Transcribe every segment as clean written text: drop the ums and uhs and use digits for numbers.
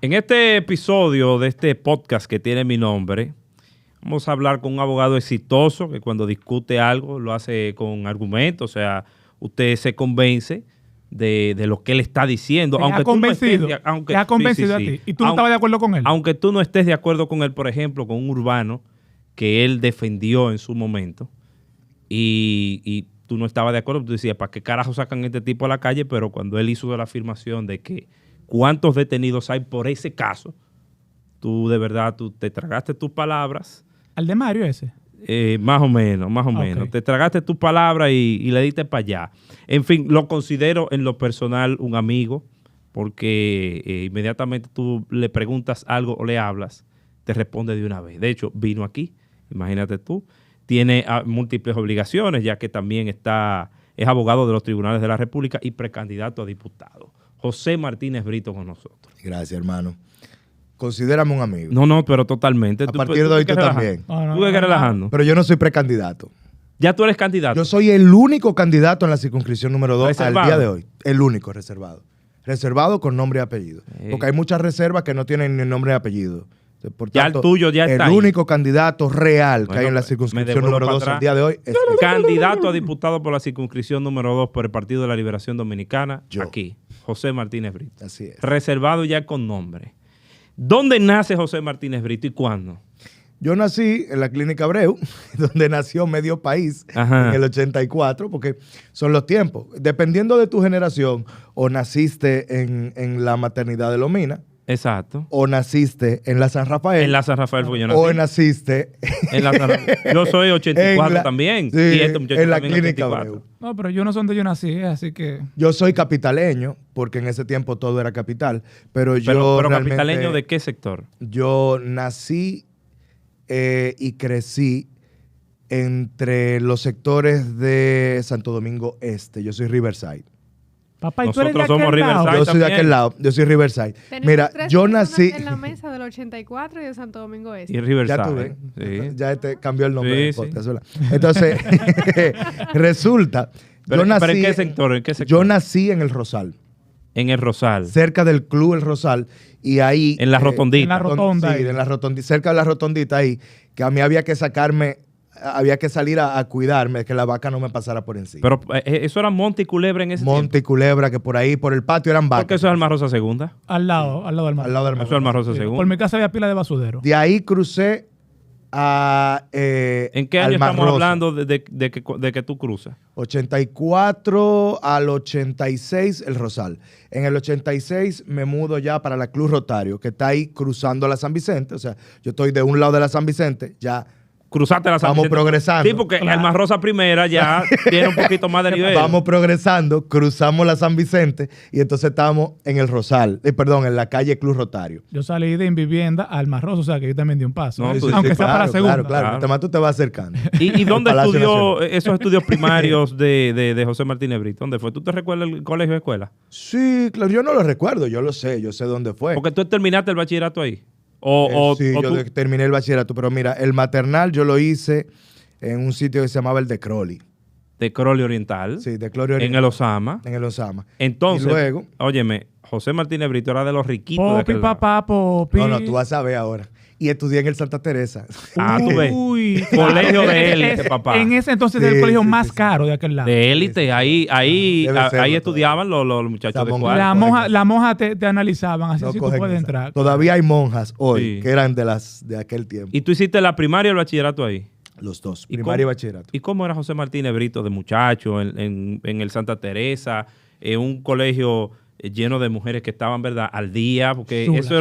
En este episodio de este podcast que tiene mi nombre, vamos a hablar con un abogado exitoso que cuando discute algo lo hace con argumentos, o sea, usted se convence de lo que él está diciendo. ¿Te ha convencido? ¿Te ha convencido a ti? ¿Y tú no estabas de acuerdo con él? Aunque tú no estés de acuerdo con él, por ejemplo, con un urbano que él defendió en su momento y tú no estabas de acuerdo, tú decías, ¿para qué carajo sacan a este tipo a la calle? Pero cuando él hizo la afirmación de que cuántos detenidos hay por ese caso, tú de verdad tú te tragaste tus palabras. ¿Al de Mario ese? Más o menos. Te tragaste tus palabras y le diste para allá. En fin, lo considero en lo personal un amigo porque inmediatamente tú le preguntas algo o le hablas, te responde de una vez. De hecho, vino aquí, imagínate tú. Tiene múltiples obligaciones, ya que también es abogado de los tribunales de la República y precandidato a diputado. José Martínez Brito con nosotros. Gracias, hermano. Considérame un amigo. No, pero totalmente. A partir de hoy tú también. Tú que relajando. Pero yo no soy precandidato. Ya tú eres candidato. Yo soy el único candidato en la circunscripción número 2 ¿Reservado? al día de hoy. El único reservado. Reservado con nombre y apellido. Porque hay muchas reservas que no tienen ni nombre y apellido. Por ya tanto, el tuyo ya está el ahí. único candidato real que hay en la me circunscripción devuelvo número para 2 atrás. al día de hoy es Candidato a diputado por la circunscripción número 2 por el Partido de la Liberación Dominicana. Yo. Aquí, José Martínez Brito. Así es. Reservado ya con nombre. ¿Dónde nace José Martínez Brito y cuándo? Yo nací en la Clínica Abreu, donde nació medio país Ajá. en el 84, porque son los tiempos. Dependiendo de tu generación, o naciste en la maternidad de Lomina, Exacto. o naciste en la San Rafael, En la San Rafael fue yo nací. o naciste En la San Rafael. Yo soy 84 en la- también. sí, y este muchacho en la también es Clínica 84. Abreu. No, pero yo no sé dónde yo nací, así que... Yo soy capitaleño, porque en ese tiempo todo era capital, pero yo Pero realmente, capitaleño, ¿de qué sector? yo nací y crecí entre los sectores de Santo Domingo Este. Yo soy Riverside. Papá, ¿y tú eres de Nosotros somos aquel lado? Riverside. Yo soy de también. aquel lado, yo soy Riverside. Tenemos Mira, tres yo personas nací... en la mesa del 84 y de Santo Domingo Este. Y Riverside. Ya tú ves, Sí. ya cambió el nombre Sí, del sí. podcast, ¿verdad? Entonces, resulta, Pero, yo nací, ¿pero en qué sector? ¿En qué sector? yo nací en el Rosal, En el Rosal. cerca del Club El Rosal, y ahí... En la rotondita. en la rotonda Sí, ahí. en la rotondita, cerca de la rotondita ahí, que a mí había que salir a cuidarme, que la vaca no me pasara por encima. Pero eso era Monte y Culebra en ese Monte y Culebra, que por ahí, por el patio eran tiempo. vacas. Porque eso es Alma Rosa Segunda. Al lado del mar. Al lado del Eso es Alma Rosa Sí, Segunda. por mi casa había pila de basurero. De ahí crucé a... ¿En qué año estamos hablando de que tú cruzas? 84 al 86 el Rosal. En el 86 me mudo ya para la Club Rotario, que está ahí cruzando la San Vicente. O sea, yo estoy de un lado de la San Vicente, ya Cruzaste la San vamos Vicente. progresando. Sí, porque Alma Rosa Primera ya tiene un poquito más de nivel. Vamos progresando, cruzamos la San Vicente y entonces estamos en el Rosal, en la calle Club Rotario. Yo salí de Invivienda al Marroso, o sea que yo también di un paso. No, ¿eh? tú- Aunque sí, sea para la segunda. Claro. Claro. Mientras más tú te vas acercando. ¿Y dónde El Palacio estudió Nacional. esos estudios primarios de José Martínez Brito? ¿Dónde fue? ¿Tú te recuerdas el colegio o escuela? Sí, claro, yo no lo recuerdo, yo sé dónde fue. Porque tú terminaste el bachillerato ahí. Sí, yo terminé el bachillerato, pero mira, el maternal yo lo hice en un sitio que se llamaba el de Crowley. de Crowley Oriental. Sí, de Crowley En el Osama. En el Osama. Entonces, Y luego... óyeme, José Martínez Brito era de los riquitos de Popi, aquel lado. papá, Popi. No, tú vas a ver ahora. Y estudié en el Santa Teresa. Ah, tú ves. Uy. Colegio de Es- élite, es- papá. En ese entonces Sí, era el colegio sí, más sí. caro de aquel lado. De élite, ahí Debe serlo estudiaban los muchachos de Esa cuarto. monja. La monja te analizaban, así No si tú cogen puedes esa. entrar. Todavía hay monjas hoy Sí. que eran de aquel tiempo. Y tú hiciste la primaria y el bachillerato ahí. Los dos, ¿Y primaria y cómo- bachillerato. ¿Y cómo era José Martínez Brito de muchacho en el Santa Teresa, en un colegio lleno de mujeres que estaban, ¿verdad?, al día? Porque Chula, eso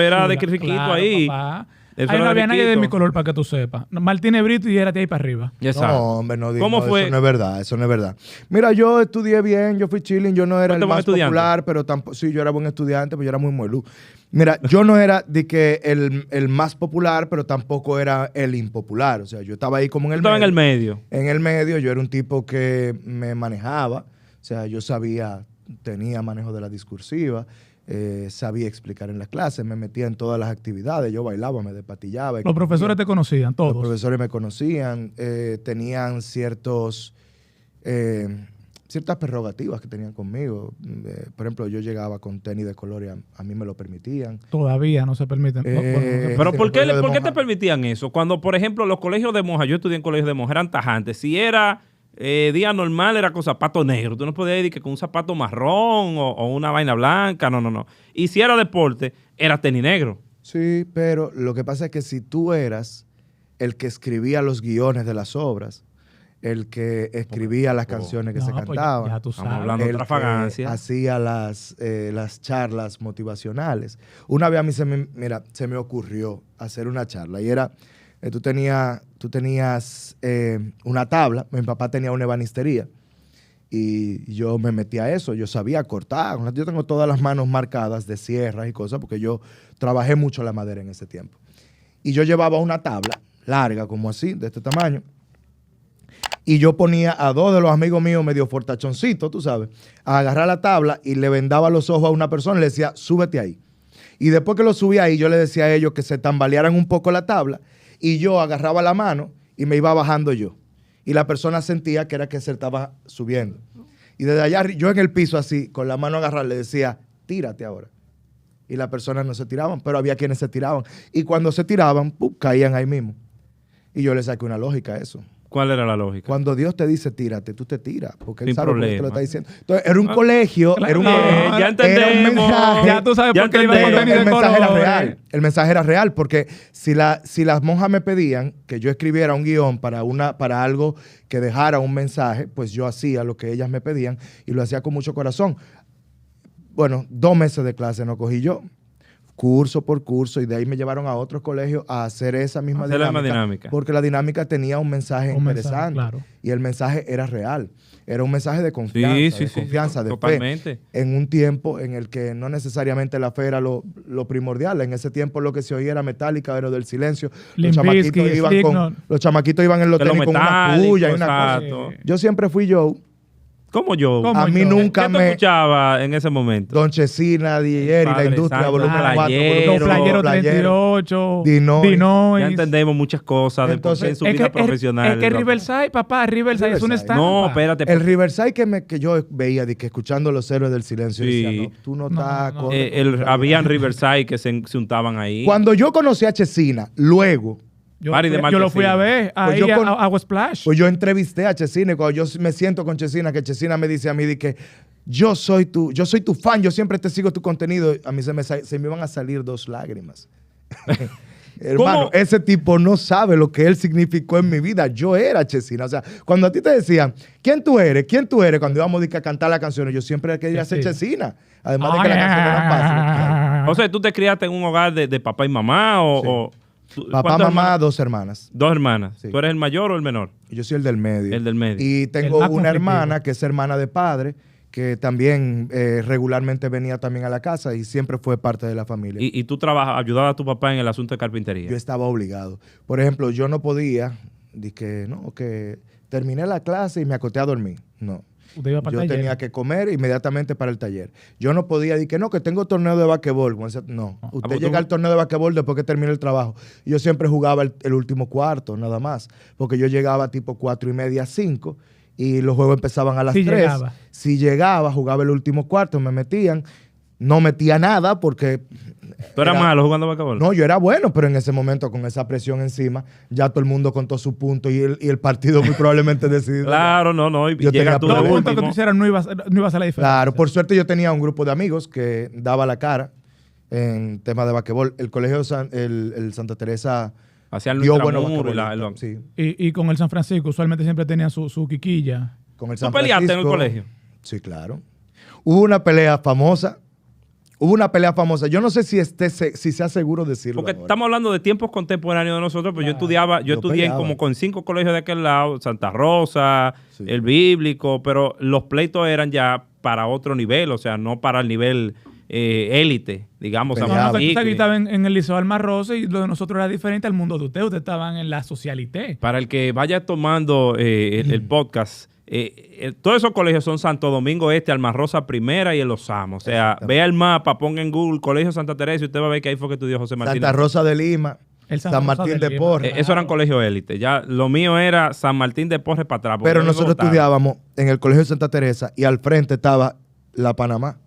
era de chula, riquito claro, ahí. papá. Eso Ahí era no había nadie de riquito. mi color para que tú sepas. Martínez Brito y era de ahí para arriba. Ya sabes. No, hombre, no digo. ¿Cómo fue? Eso no es verdad, eso no es verdad. Mira, yo estudié bien, yo fui chilling, yo no era ¿Fuiste el buen más estudiante? popular, pero tampoco, sí, yo era buen estudiante, pero yo era muy muelú. Mira, yo no era de que el más popular, pero tampoco era el impopular. O sea, yo estaba ahí como en el Estaba en medio. el medio. En el medio, yo era un tipo que me manejaba. O sea, yo tenía manejo de la discursiva, sabía explicar en las clases, me metía en todas las actividades, yo bailaba, me despatillaba. Los profesores te conocían, Los todos. profesores me conocían, tenían ciertos ciertas prerrogativas que tenían conmigo. Por ejemplo, yo llegaba con tenis de color y a mí me lo permitían. Todavía no se permiten. Pero ¿por qué te permitían eso? Cuando, por ejemplo, los colegios de monjas, yo estudié en colegios de monjas, eran tajantes. Si era día normal, era con zapato negro. Tú no podías ir que con un zapato marrón o una vaina blanca. No. Y si era deporte, era tenis negro. Sí, pero lo que pasa es que si tú eras el que escribía los guiones de las obras, el que escribía las canciones que se cantaban, ya tú sabes. Estamos hablando de trafagancia. hacía las charlas motivacionales. Una vez a mí se me ocurrió hacer una charla y era, tú tenías una tabla, mi papá tenía una ebanistería y yo me metí a eso, yo sabía cortar, yo tengo todas las manos marcadas de sierras y cosas porque yo trabajé mucho la madera en ese tiempo. Y yo llevaba una tabla larga como así, de este tamaño, y yo ponía a 2 de los amigos míos medio fortachoncitos, tú sabes, a agarrar la tabla y le vendaba los ojos a una persona y le decía, súbete ahí. Y después que lo subía ahí, yo le decía a ellos que se tambalearan un poco la tabla y yo agarraba la mano y me iba bajando yo. Y la persona sentía que era que se estaba subiendo. Y desde allá, yo en el piso así, con la mano agarrada, le decía, tírate ahora. Y las personas no se tiraban, pero había quienes se tiraban. Y cuando se tiraban, ¡pum!, caían ahí mismo. Y yo le saqué una lógica a eso. ¿Cuál era la lógica? Cuando Dios te dice tírate, tú te tiras, porque Sin Él sabe por qué te lo problema. está diciendo. Entonces, era un colegio, Claro, era un ya entendemos. era un mensaje. Ya tú sabes Ya por qué iba a entendemos. tenis El de mensaje era colores. real. El mensaje era real, porque si las monjas me pedían que yo escribiera un guión para algo que dejara un mensaje, pues yo hacía lo que ellas me pedían y lo hacía con mucho corazón. Bueno, 2 meses de clase no cogí yo, curso por curso, y de ahí me llevaron a otros colegios a hacer esa misma Hacer la misma dinámica, dinámica. porque la dinámica tenía un mensaje interesante, claro. y el mensaje era real. Era un mensaje de confianza, de totalmente. fe, en un tiempo en el que no necesariamente la fe era lo primordial. En ese tiempo lo que se oía era Metallica, era del silencio. Los chamaquitos iban en los De lo tenis con una metálico, puya y una exacto. cosa. Yo siempre fui yo. ¿Cómo yo? ¿Cómo A mí yo? nunca ¿Qué te me... escuchaba en ese momento? Don Chesina, DJ, la Padre industria, Santo, volumen 4, Playero, Los Playeros 38, Dinois. Ya entendemos muchas cosas de por qué en su vida profesional. Es que Riverside, papá, Riverside es una Riverside. estampa. No, espérate. El Riverside que yo veía, de que escuchando Los Héroes del Silencio, Sí. decía, no, tú no estás... no. corre, Habían Riverside que se untaban ahí. Cuando yo conocí a Chesina, luego... Yo Mari de lo fui a Marquesina. ver Pues ahí yo a Splash. Pues yo entrevisté a Chesina y cuando yo me siento con Chesina, que Chesina me dice a mí de que yo soy tu fan, yo siempre te sigo tu contenido, a mí se me iban a salir 2 lágrimas. Hermano, ¿Cómo? ese tipo no sabe lo que él significó en mi vida. Yo era Chesina. O sea, cuando a ti te decían, ¿quién tú eres? Cuando íbamos a cantar las canciones, yo siempre quería ser Chesina. Además de que las canciones eran fáciles. O sea, ¿tú te criaste en un hogar de papá y mamá o Papá, ¿cuántas mamá, hermanas? 2 hermanas. 2 hermanas. Sí. ¿Tú eres el mayor o el menor? Yo soy el del medio. El del medio. Y tengo El más una conflictivo. hermana que es hermana de padre, que también regularmente venía también a la casa y siempre fue parte de la familia. Y tú ayudabas a tu papá en el asunto de carpintería. Yo estaba obligado. Por ejemplo, yo no podía, que terminé la clase y me acosté a dormir. No. Usted iba para Yo el taller. tenía que comer inmediatamente para el taller. Yo no podía decir que tengo torneo de basquetbol. No, usted pues llega al torneo de basquetbol después que termine el trabajo. Yo siempre jugaba el último cuarto, nada más. Porque yo llegaba tipo 4:30, 5 y los juegos empezaban a las 3. Llegaba. Si llegaba, jugaba el último cuarto, me metían. No metía nada porque... ¿Tú eras malo jugando basquetbol? No, yo era bueno, pero en ese momento con esa presión encima, ya todo el mundo contó su punto y el partido muy probablemente decidido. Claro, no. Y Yo llega tenía tú Los de problemas. puntos que tú último. hicieras no ibas a hacer la diferencia. Claro, por suerte yo tenía un grupo de amigos que daba la cara en temas de basquetbol. El colegio el Santa Teresa Hacían dio Luis buenos Tramuro y basquetbolistas. Sí, Y con el San Francisco usualmente siempre tenía su quiquilla. con el ¿Tú San peleaste en el Francisco. colegio? Sí, claro. Hubo una pelea famosa. Yo no sé si sea seguro decirlo. Porque ahora. estamos hablando de tiempos contemporáneos de nosotros, pero yo estudié peleaba. como con 5 colegios de aquel lado, Santa Rosa, Sí. el Bíblico, pero los pleitos eran ya para otro nivel, o sea, no para el nivel élite, digamos. Peleaba. San No, que Francisco. usted estaba en el Liceo Alma Rosa y lo de nosotros era diferente al mundo de usted. Ustedes estaban en la socialité. Para el que vaya tomando el podcast, todos esos colegios son Santo Domingo Este, Alma Rosa Primera y el Osama. O sea, vea el mapa, ponga en Google Colegio Santa Teresa y usted va a ver que ahí fue que estudió José Martínez. Santa Rosa de Lima. El San Martín de Porres. Eso eran colegios élite. Ya lo mío era San Martín de Porres para atrás. Pero nosotros estudiábamos en el Colegio de Santa Teresa y al frente estaba la Panamá.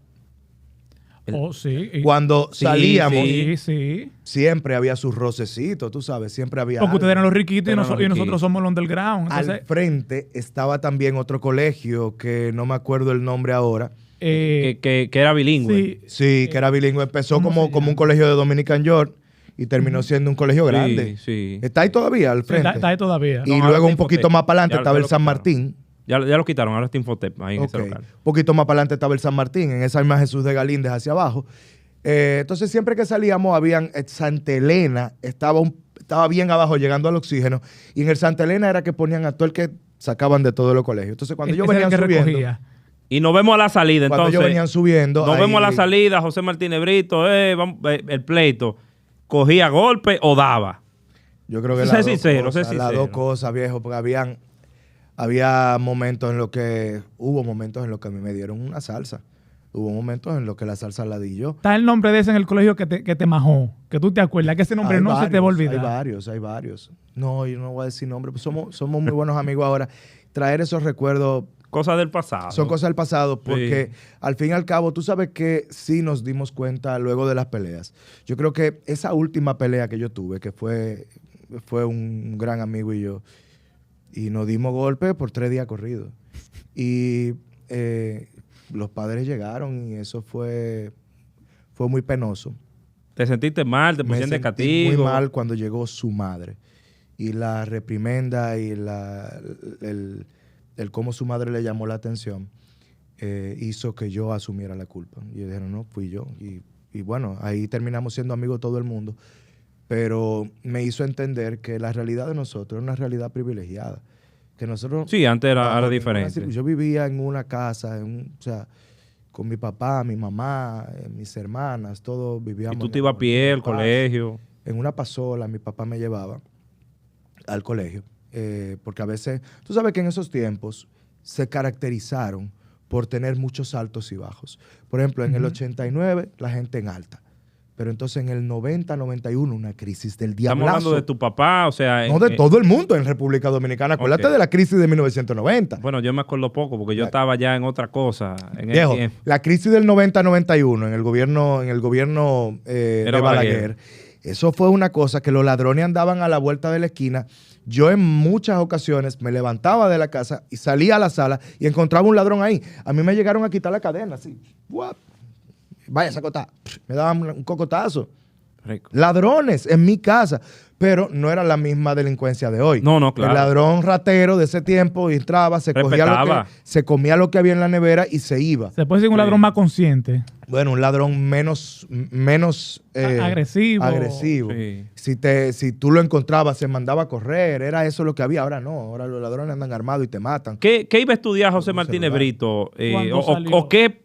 Oh, sí. Cuando salíamos, Sí. siempre había sus rocecitos, tú sabes, siempre había Porque ustedes eran algo. los riquitos y nosotros riquitos. somos los underground. Entonces, Al frente estaba también otro colegio que no me acuerdo el nombre ahora. Que era bilingüe. sí, Sí, que era bilingüe. Empezó ¿cómo se como llama? un colegio de Dominican York y terminó siendo un colegio grande. Sí. Está ahí todavía al sí, frente. está ahí todavía. Y No, ahora luego está un poquito Infotep. más para adelante Ya estaba el lo San quitaron. Martín. Ya lo quitaron, ahora está Infotep ahí en ese Ok. local. Un poquito más para adelante estaba el San Martín, en esa misma Jesús de Galíndez hacia abajo. Entonces siempre que salíamos habían Santa Elena, estaba bien abajo llegando al oxígeno, y en el Santa Elena era que ponían a todo el que sacaban de todos los colegios. Entonces cuando ellos Ese era venían el que subiendo, recogía. Y nos vemos a la salida, cuando entonces. ellos venían subiendo, Nos ahí- vemos a la salida, José Martínez Brito, el pleito. ¿Cogía golpe o daba? Yo creo que Sé las sincero, dos sé cosas, las sincero. dos cosas, viejo, porque había momentos en los que, hubo momentos en los que a mí me dieron una salsa. Hubo momentos en los que la salsa la di yo. Está el nombre de ese en el colegio que te majó. Que tú te acuerdas que ese nombre Hay no se te va a olvidar. Hay varios. No, yo no voy a decir nombre. Pues somos muy buenos amigos ahora. Traer esos recuerdos Cosas del pasado. son cosas del pasado porque al fin y al cabo tú sabes que sí nos dimos cuenta luego de las peleas. Yo creo que esa última pelea que yo tuve, que fue un gran amigo y yo, y nos dimos golpes por 3 días corridos. Y los padres llegaron y eso fue muy penoso. ¿Te sentiste mal? ¿Te Me pusieron de sentí castigo? muy mal cuando llegó su madre. Y la reprimenda y el cómo su madre le llamó la atención hizo que yo asumiera la culpa. Y yo dije, no, fui yo. Y bueno, ahí terminamos siendo amigos todo el mundo. Pero me hizo entender que la realidad de nosotros es una realidad privilegiada. Que nosotros... Sí, antes era bajo ninguna diferente. yo vivía en una casa, o sea, con mi papá, mi mamá, mis hermanas, todos vivíamos... Y tú en te ibas a pie al en paz. colegio. En una pasola, mi papá me llevaba al colegio, porque a veces, tú sabes que en esos tiempos se caracterizaron por tener muchos altos y bajos. Por ejemplo, en el 89, la gente en alta. Pero entonces en el 90, 91, una crisis del diablazo. Estamos hablando de tu papá, o sea... No, de todo el mundo en República Dominicana. Acuérdate Ok. de la crisis de 1990. Bueno, yo me acuerdo poco porque yo estaba ya en otra cosa en el Viejo, tiempo. la crisis del 90-91 en el gobierno de Era Balaguer, eso fue una cosa que los ladrones andaban a la vuelta de la esquina. Yo en muchas ocasiones me levantaba de la casa y salía a la sala y encontraba un ladrón ahí. A mí me llegaron a quitar la cadena, así. ¡Guap! Vaya, esa cota. Me daban un cocotazo. Rico. Ladrones en mi casa, pero no era la misma delincuencia de hoy. No, claro. El ladrón ratero de ese tiempo entraba, se Respetaba. comía lo que había en la nevera y se iba. Se puede decir un ladrón más consciente. Bueno, un ladrón menos Agresivo. agresivo. Sí. Si tú lo encontrabas, se mandaba a correr. Era eso lo que había. Ahora no. Ahora los ladrones andan armados y te matan. ¿Qué iba a estudiar José Un Martínez celular. Brito? ¿Cuándo salió? ¿O qué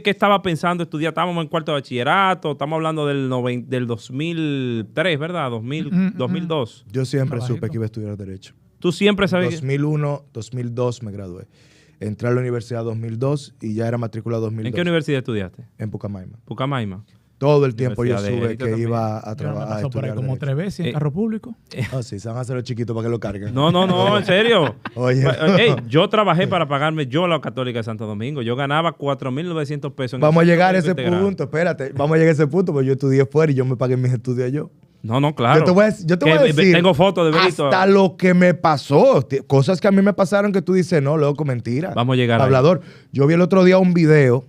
estaba pensando estudiar? Estábamos en cuarto de bachillerato, estamos hablando del 2003, ¿verdad? 2002. Yo siempre Trabajito. supe que iba a estudiar Derecho. Tú siempre sabes que... 2001, 2002 me gradué. Entré a la universidad 2002 y ya era matrícula 2002. ¿En qué universidad estudiaste? En Pucamaima. Pucamaima. Todo el tiempo yo Universidad de supe élite que también. iba a Yo me trabajar. pasó por ahí como 3 veces en carro público. Sí, se van a hacer los chiquitos para que lo carguen. No, en serio. Oye. Ey, yo trabajé para pagarme yo la Católica de Santo Domingo. Yo ganaba 4.900 pesos. en Vamos a el llegar a centro ese integral. punto, espérate. Vamos a llegar a ese punto, porque yo estudié fuera y yo me pagué mis estudios yo. No, claro. Yo te voy a decir. Tengo fotos de Brito. Hasta lo que me pasó. Cosas que a mí me pasaron que tú dices, no, loco, mentira. Vamos a llegar ahí. Hablador. Yo vi el otro día un video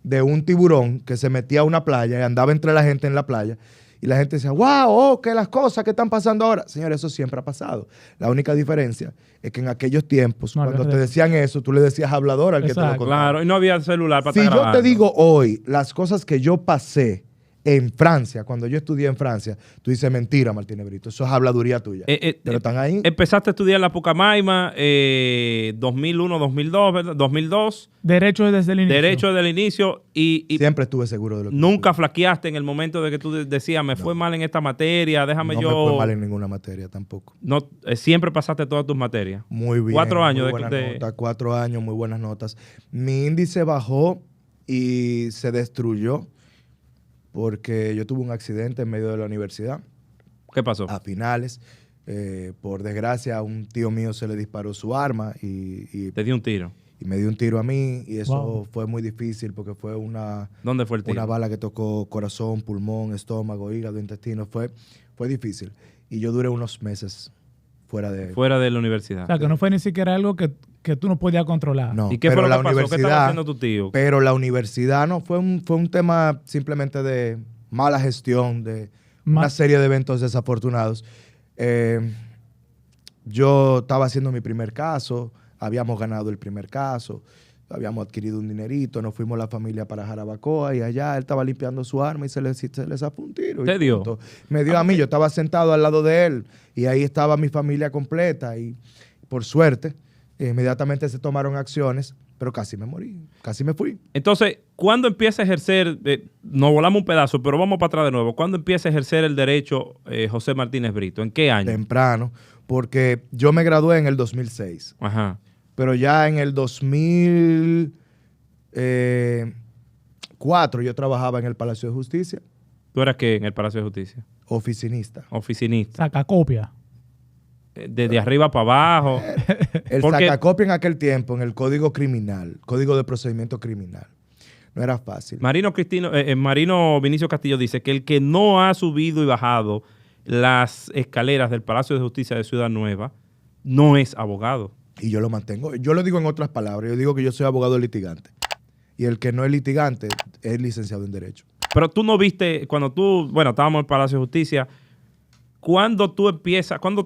de un tiburón que se metía a una playa y andaba entre la gente en la playa. Y la gente decía, wow, que las cosas que están pasando ahora. Señor, eso siempre ha pasado. La única diferencia es que en aquellos tiempos, No, cuando no, te decían eso, tú le decías hablador al que te lo Exacto. contaba. Claro, y no había celular para Si estar yo te grabando. digo hoy las cosas que yo pasé en Francia, cuando yo estudié en Francia, tú dices mentira, Martínez Brito. Eso es habladuría tuya. Pero están ahí. Empezaste a estudiar en la Pucamaima 2001, 2002, ¿verdad? 2002. Derecho desde el inicio. Derecho desde el inicio y Siempre estuve seguro de lo que nunca flaqueaste en el momento de que tú decías, me fue mal en esta materia, déjame no yo... me fue mal en ninguna materia tampoco. No, siempre pasaste todas tus materias. Muy bien. 4 años muy de buenas que te... notas, 4 años, muy buenas notas. Mi índice bajó y se destruyó porque yo tuve un accidente en medio de la universidad. ¿Qué pasó? A finales. Por desgracia, a un tío mío se le disparó su arma Te dio un tiro. y me dio un tiro a mí y eso Wow. fue muy difícil porque fue una ¿Dónde fue el tiro? bala que tocó corazón, pulmón, estómago, hígado, intestino. Fue difícil. Y yo duré unos meses fuera de... Fuera de la universidad. O sea, que no fue ni siquiera algo que tú no podías controlar. No, ¿Y qué fue pero lo la que pasó? ¿Qué estaba universidad- haciendo tu tío? Pero la universidad no, fue un tema simplemente de mala gestión, de una serie de eventos desafortunados. Yo estaba haciendo mi primer caso, habíamos ganado el primer caso, habíamos adquirido un dinerito, nos fuimos la familia para Jarabacoa y allá él estaba limpiando su arma y se le zafó un tiro. ¿Te y dio? punto. Me dio a mí, yo estaba sentado al lado de él y ahí estaba mi familia completa y por suerte inmediatamente se tomaron acciones, pero casi me morí, casi me fui. Entonces, ¿cuándo empieza a ejercer, nos volamos un pedazo, pero vamos para atrás de nuevo, ¿cuándo empieza a ejercer el derecho José Martínez Brito? ¿En qué año? Temprano, porque yo me gradué en el 2006, Ajá. pero ya en el 2004 yo trabajaba en el Palacio de Justicia, ¿Tú eras qué en el Palacio de Justicia? oficinista. Oficinista. Saca copia. Desde arriba para abajo. El Porque- sacacopia en aquel tiempo, en el Código Criminal, Código de Procedimiento Criminal, no era fácil. Marino Vinicio Castillo dice que el que no ha subido y bajado las escaleras del Palacio de Justicia de Ciudad Nueva no es abogado. Y yo lo mantengo. Yo lo digo en otras palabras. Yo digo que yo soy abogado litigante. Y el que no es litigante es licenciado en Derecho. Pero tú no viste, cuando tú, bueno, estábamos en el Palacio de Justicia, ¿cuándo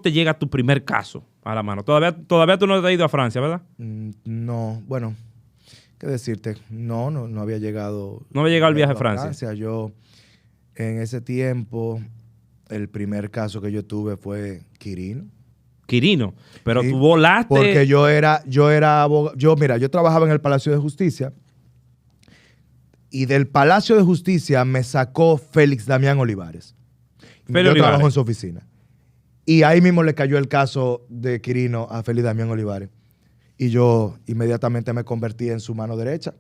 te llega tu primer caso a la mano? Todavía tú no te has ido a Francia, ¿verdad? No, bueno, ¿qué decirte? No había llegado. No había llegado el viaje a Francia. Yo, en ese tiempo, el primer caso que yo tuve fue Quirino. Quirino. Pero Sí, tú volaste. Porque yo era abogado. Yo trabajaba en el Palacio de Justicia. Y del Palacio de Justicia me sacó Félix Damián Olivares. Félix Yo Olivares. trabajo en su oficina. Y ahí mismo le cayó el caso de Quirino a Félix Damián Olivares. Y yo inmediatamente me convertí en su mano derecha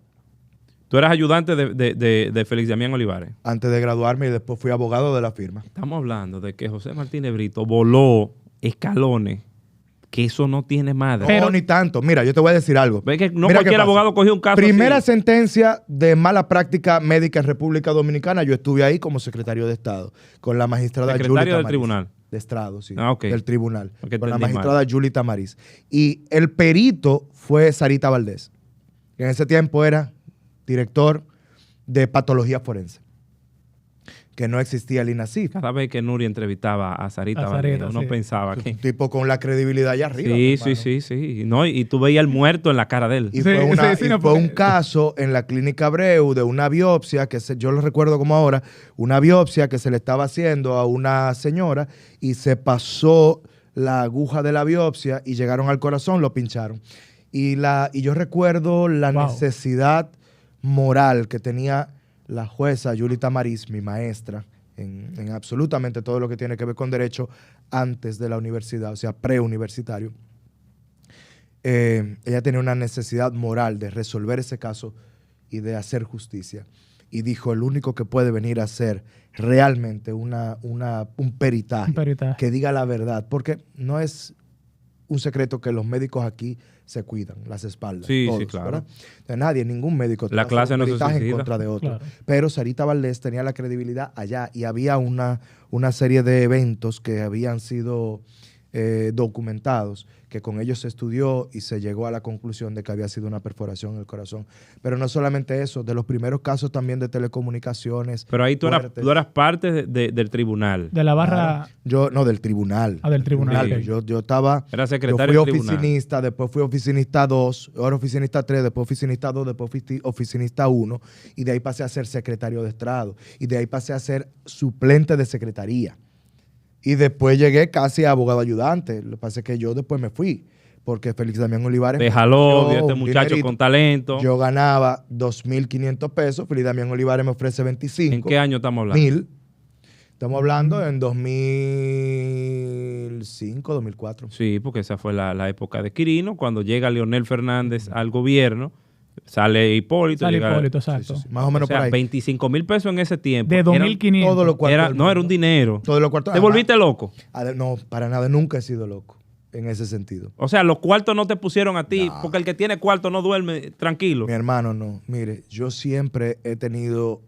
Tú eras ayudante de Félix Damián Olivares. antes de graduarme y después fui abogado de la firma. Estamos hablando de que José Martínez Brito voló escalones, que eso no tiene madre. Pero- No, ni tanto. Mira, yo te voy a decir algo. Ve que no Mira cualquier qué pasa. abogado cogió un caso Primera así. sentencia de mala práctica médica en República Dominicana. Yo estuve ahí como secretario de Estado con la magistrada Secretario Yuli del Tamariz. tribunal. De estrado, sí. Ah, ok. Del tribunal. Porque Con la entendí magistrada Yuli Tamariz. Y el perito fue Sarita Valdés, que en ese tiempo era director de patología forense, que no existía el INACIF. Cada vez que Nuri entrevistaba a Sarita A Valdés, Sarita, uno sí. pensaba que... Un tipo con la credibilidad allá arriba. Sí, hermano. sí. No, y tú veías el muerto en la cara de él. Y Sí, fue, sí, y no, fue porque- un caso en la clínica Abreu de una biopsia, yo lo recuerdo como ahora, una biopsia que se le estaba haciendo a una señora y se pasó la aguja de la biopsia y llegaron al corazón, lo pincharon. Y yo recuerdo la Wow. necesidad moral que tenía la jueza Yuli Tamariz, mi maestra, en absolutamente todo lo que tiene que ver con derecho antes de la universidad, o sea, preuniversitario. Ella tenía una necesidad moral de resolver ese caso y de hacer justicia. Y dijo, el único que puede venir a hacer realmente un peritaje, Un peritaje. que diga la verdad, porque no es un secreto que los médicos aquí se cuidan las espaldas. Sí, todos, sí, claro. ¿verdad? Entonces, nadie, ningún médico te La va a hacer clase un no se peritaje en suicida. contra de otro. Claro. Pero Sarita Valdés tenía la credibilidad allá y había una serie de eventos que habían sido documentados, que con ellos se estudió y se llegó a la conclusión de que había sido una perforación en el corazón. Pero no solamente eso, de los primeros casos también de telecomunicaciones. Pero ahí tú fuertes. eras parte del tribunal. De la barra. No, del tribunal. Ah, del tribunal, ok. Yo estaba... Era Yo secretario fui del tribunal. oficinista, después fui oficinista 2, ahora oficinista 3, después oficinista 2, después oficinista 1, y de ahí pasé a ser secretario de Estado, y de ahí pasé a ser suplente de secretaría. Y después llegué casi a abogado ayudante. Lo que pasa es que yo después me fui, porque Félix Damián Olivares... Te jaló, dio este un muchacho dinerito. con talento. Yo ganaba 2.500 pesos, Félix Damián Olivares me ofrece 25. ¿En qué año estamos hablando? 1.000. Estamos hablando en 2005, 2004. Sí, porque esa fue la época de Quirino, cuando llega Leonel Fernández al gobierno, Sale Hipólito. Sale llega- Hipólito, exacto. Más o menos o sea, por ahí. 25,000 pesos en ese tiempo. De Era- 2.500. Todo lo cuarto del no, era un mundo. dinero. Todo lo cuarto. ¿Te volviste loco? No, para nada. Nunca he sido loco en ese sentido. O sea, los cuartos no te pusieron a ti, No. porque el que tiene cuarto no duerme tranquilo. Mi hermano, no. Mire, yo siempre he tenido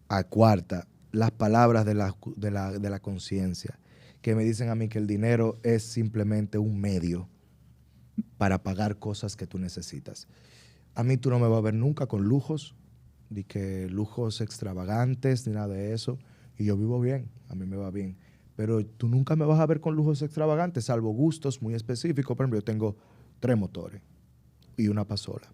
a cuarta las palabras de la conciencia que me dicen a mí que el dinero es simplemente un medio para pagar cosas que tú necesitas. A mí tú no me vas a ver nunca con lujos, ni que lujos extravagantes, ni nada de eso. Y yo vivo bien, a mí me va bien. Pero tú nunca me vas a ver con lujos extravagantes, salvo gustos muy específicos. Por ejemplo, yo tengo 3 motores y una pasola.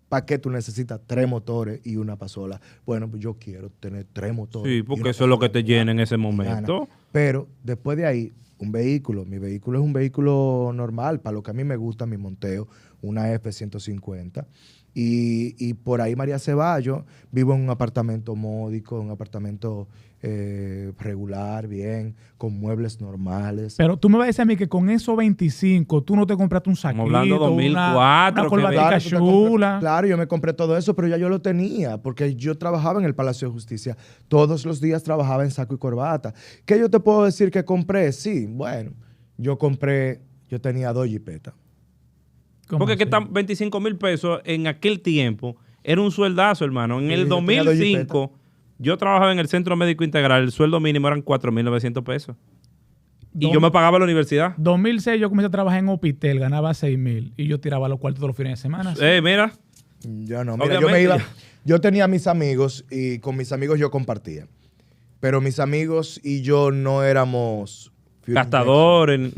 ¿Para qué tú necesitas 3 motores y una pasola? Bueno, pues yo quiero tener 3 motores. Sí, y porque una eso es lo que pasola te llena en gana, ese momento. gana. Pero después de ahí, un vehículo. Mi vehículo es un vehículo normal, para lo que a mí me gusta, mi monteo, una F-150. Y por ahí María Ceballos, vivo en un apartamento módico, un apartamento regular, bien, con muebles normales. Pero tú me vas a decir a mí que con esos 25 tú no te compraste un saquito, hablando de 2004, una que corbatica Claro, tú te compras- chula. claro, yo me compré todo eso, pero ya yo lo tenía, porque yo trabajaba en el Palacio de Justicia. Todos los días trabajaba en saco y corbata. ¿Qué yo te puedo decir que compré? Sí, bueno, yo tenía 2 jipetas. ¿Cómo Porque que así? están 25,000 pesos en aquel tiempo era un sueldazo, hermano. En Sí, el yo tenía 2005, yo trabajaba en el Centro Médico Integral, el sueldo mínimo eran 4,900 pesos. Y yo me pagaba la universidad. 2006 yo comencé a trabajar en Opitel, ganaba 6,000 y yo tiraba los cuartos todos los fines de semana. Mira, Yo no, mira, yo me Obviamente. iba, yo tenía mis amigos y con mis amigos yo compartía. Pero mis amigos y yo no éramos gastadores.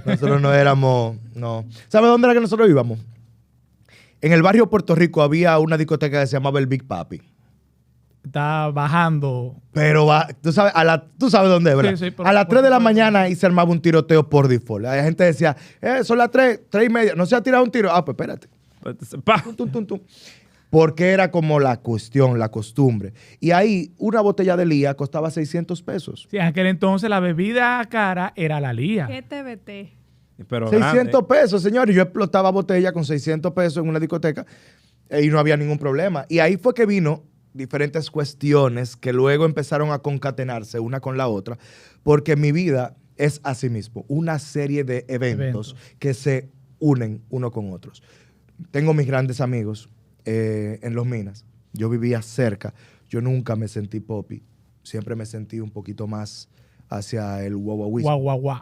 nosotros no éramos, no. ¿Sabes dónde era que nosotros íbamos? En el barrio Puerto Rico había una discoteca que se llamaba el Big Papi. Está bajando. Pero tú sabes dónde es, ¿verdad? Sí, sí, por- a las por 3 de la supuesto. mañana ahí se armaba un tiroteo por default. La gente decía, son las 3:30. ¿No se ha tirado un tiro? Ah, pues espérate. Pa. Tum, tum, tum. Porque era como la cuestión, la costumbre. Y ahí una botella de lía costaba 600 pesos. Sí, en aquel entonces la bebida cara era la lía. GTBT. Pero 600 grande. pesos, señor. Y yo explotaba botella con 600 pesos en una discoteca y no había ningún problema. Y ahí fue que vino diferentes cuestiones que luego empezaron a concatenarse una con la otra, porque mi vida es así mismo, una serie de eventos que se unen uno con otros. Tengo mis grandes amigos en Los Minas. Yo vivía cerca. Yo nunca me sentí popi. Siempre me sentí un poquito más hacia el guaguaguismo. Guau, guau, guau.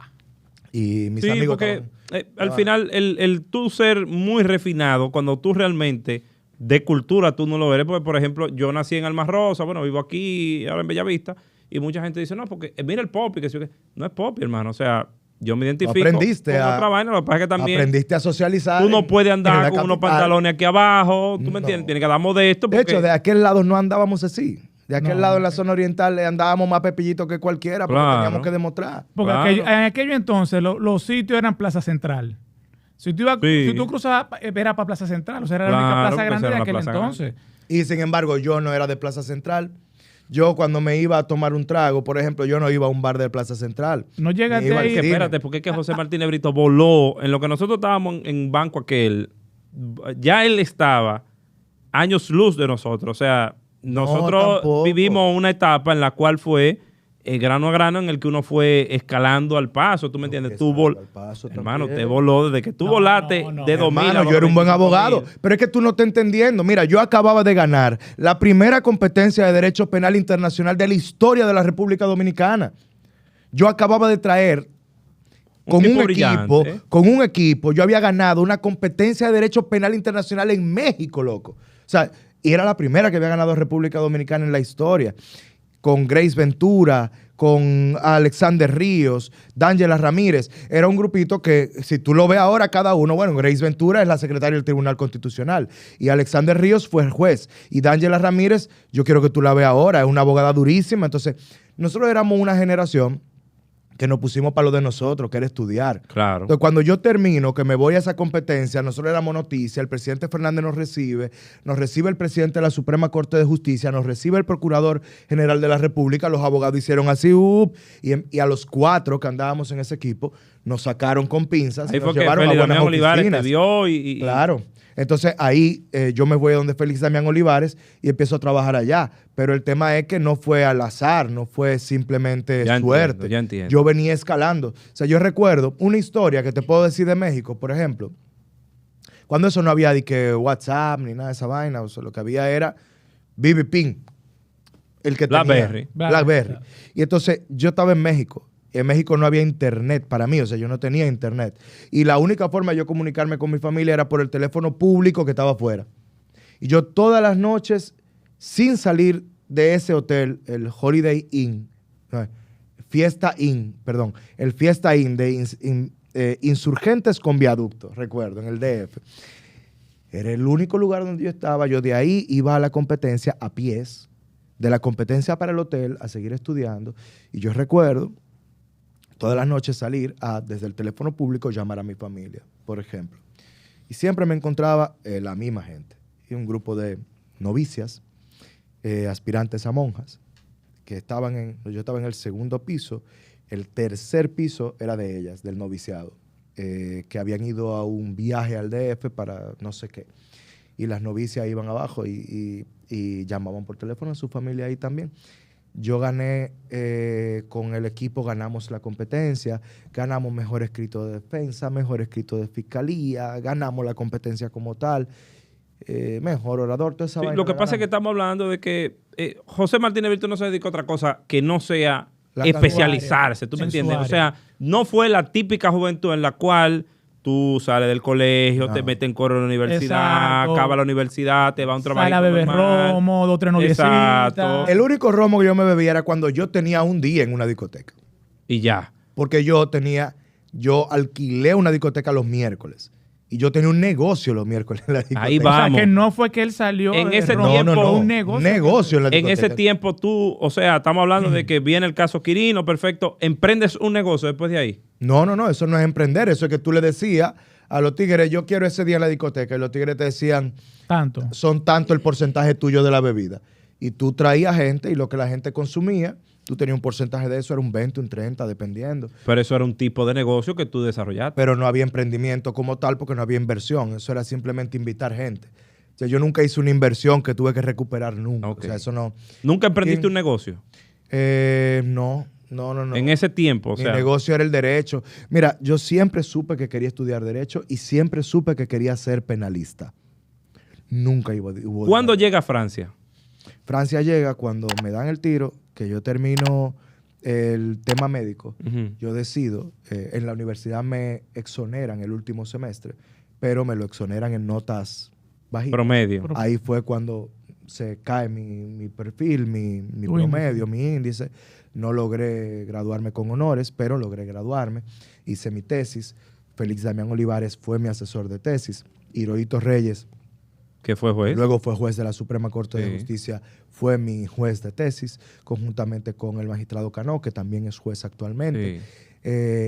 Y mis Sí, amigos porque al estaban- final el tú ser muy refinado, cuando tú realmente de cultura tú no lo eres, porque por ejemplo yo nací en Alma Rosa, bueno, vivo aquí, ahora en Bellavista, y mucha gente dice, no, porque mira el popi, que sí, que no es popi, hermano, o sea, yo me identifico aprendiste con a- otra vaina, lo que pasa es que también aprendiste a socializar. tú no en- puedes en andar la con unos capital. pantalones aquí abajo, tú me No. entiendes, tienes que dar modesto. De hecho, de aquel lado no andábamos así. De aquel No, lado en la ok. zona oriental andábamos más pepillitos que cualquiera porque Claro. teníamos que demostrar. Porque Claro. en aquello entonces los sitios eran Plaza Central. Si tú, Sí. si tú cruzabas, era para Plaza Central. O sea, era la Claro, única plaza porque grande esa de era la aquel plaza entonces. Y sin embargo, yo no era de Plaza Central. Yo cuando me iba a tomar un trago, por ejemplo, yo no iba a un bar de Plaza Central. No llegaste Me iba al ahí. Que cine. espérate, porque es que José Martínez Brito voló, en lo que nosotros estábamos en banco aquel, ya él estaba años luz de nosotros, o sea, nosotros tampoco. vivimos una etapa en la cual fue grano a grano en el que uno fue escalando al paso, ¿tú me entiendes? Tú escalando al paso hermano, también. te voló desde que tú No, volaste no. de 2000 Hermano, a yo era un buen 25.000. abogado, pero es que tú no estás entendiendo. Mira, yo acababa de ganar la primera competencia de Derecho Penal Internacional de la historia de la República Dominicana. Yo acababa de traer tipo brillante. con un equipo, yo había ganado una competencia de Derecho Penal Internacional en México, loco. O sea, y era la primera que había ganado República Dominicana en la historia. Con Grace Ventura, con Alexander Ríos, D'Angela Ramírez. Era un grupito que, si tú lo ves ahora cada uno, bueno, Grace Ventura es la secretaria del Tribunal Constitucional y Alexander Ríos fue el juez. Y D'Angela Ramírez, yo quiero que tú la veas ahora, es una abogada durísima. Entonces, nosotros éramos una generación que nos pusimos para lo de nosotros, que era estudiar. Claro. Entonces, cuando yo termino, que me voy a esa competencia, nosotros éramos noticia, el presidente Fernández nos recibe el presidente de la Suprema Corte de Justicia, nos recibe el Procurador General de la República, los abogados hicieron así, y a los 4 que andábamos en ese equipo, nos sacaron con pinzas Ahí y fue nos que llevaron a Félix buenas Damián Olivares te oficinas. vio y Claro. Entonces ahí yo me voy a donde Félix Damián Olivares y empiezo a trabajar allá. Pero el tema es que no fue al azar, no fue simplemente Ya suerte. entiendo, ya entiendo. Yo venía escalando. O sea, yo recuerdo una historia que te puedo decir de México, por ejemplo. Cuando eso no había ni que WhatsApp ni nada de esa vaina, o sea, lo que había era BB Ping, el que Blackberry. tenía Blackberry. Y entonces yo estaba en México. En México no había internet para mí, o sea, yo no tenía internet. Y la única forma de yo comunicarme con mi familia era por el teléfono público que estaba afuera. Y yo todas las noches, sin salir de ese hotel, el Holiday Inn, no, Fiesta Inn, perdón, el Fiesta Inn de Insurgentes con Viaducto, recuerdo, en el DF. Era el único lugar donde yo estaba. Yo de ahí iba a la competencia a pies, de la competencia para el hotel, a seguir estudiando. Y yo recuerdo todas las noches salir desde el teléfono público, llamar a mi familia, por ejemplo. Y siempre me encontraba la misma gente. Y un grupo de novicias, aspirantes a monjas, que yo estaba en el segundo piso. El tercer piso era de ellas, del noviciado, que habían ido a un viaje al DF para no sé qué. Y las novicias iban abajo y llamaban por teléfono a su familia ahí también. Yo gané con el equipo, ganamos la competencia, ganamos mejor escrito de defensa, mejor escrito de fiscalía, ganamos la competencia como tal, mejor orador, toda esa Sí, vaina lo que la pasa es que ganamos. estamos hablando de que José Martínez Virtud no se dedica a otra cosa que no sea La especializarse, ¿tú me En su entiendes? O área. sea, no fue la típica juventud en la cual tú sales del colegio, No. te metes en coro en la universidad, Exacto. acabas la universidad, te va a un trabajo Sale a beber romo, 2 o 3 noviecitas. Exacto. El único romo que yo me bebía era cuando yo tenía un día en una discoteca. Y ya. Porque yo alquilé una discoteca los miércoles. Y yo tenía un negocio los miércoles en la discoteca. Ahí O sea, vamos. que no fue que él salió En de ese romo, tiempo- fue No, un negocio. negocio en la En discoteca. ese tiempo tú, o sea, estamos hablando de que viene el caso Quirino, perfecto, emprendes un negocio después de ahí. No, eso no es emprender. Eso es que tú le decías a los tigres, yo quiero ese día en la discoteca. Y los tigres te decían, Tanto. son tanto el porcentaje tuyo de la bebida. Y tú traías gente y lo que la gente consumía, tú tenías un porcentaje de eso, era un 20, un 30, dependiendo. Pero eso era un tipo de negocio que tú desarrollaste. Pero no había emprendimiento como tal porque no había inversión. Eso era simplemente invitar gente. O sea, yo nunca hice una inversión que tuve que recuperar nunca. Ok. O sea, eso no. ¿Nunca emprendiste ¿Quién? un negocio? No. En ese tiempo, o Mi sea. negocio era el derecho. Mira, yo siempre supe que quería estudiar derecho y siempre supe que quería ser penalista. Nunca hubo. ¿Cuándo llega a Francia? Francia llega cuando me dan el tiro, que yo termino el tema médico. Ujú. Yo decido, en la universidad me exoneran el último semestre, pero me lo exoneran en notas bajitas. Promedio. Ahí fue cuando se cae mi perfil, mi Tu promedio, mi índice. No logré graduarme con honores, pero logré graduarme. Hice mi tesis. Félix Damián Olivares fue mi asesor de tesis. Hirohito Reyes, ¿Qué fue, juez? luego fue juez de la Suprema Corte de Sí. Justicia, fue mi juez de tesis, conjuntamente con el magistrado Cano, que también es juez actualmente,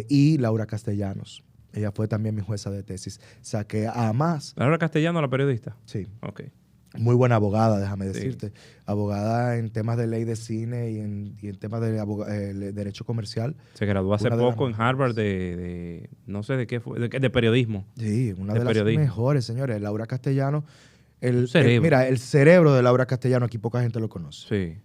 y Laura Castellanos. Ella fue también mi jueza de tesis. Saqué a más. Laura Castellano, la periodista. Sí. Ok. Muy buena abogada, déjame Sí. decirte. Abogada en temas de ley de cine y en temas de derecho comercial. Se graduó hace Una de las poco en Harvard de no sé de qué fue, de periodismo. Sí, una De de las periodismo. mejores, señores. Laura Castellano. Un cerebro. Mira, el cerebro de Laura Castellano, aquí poca gente lo conoce. Sí.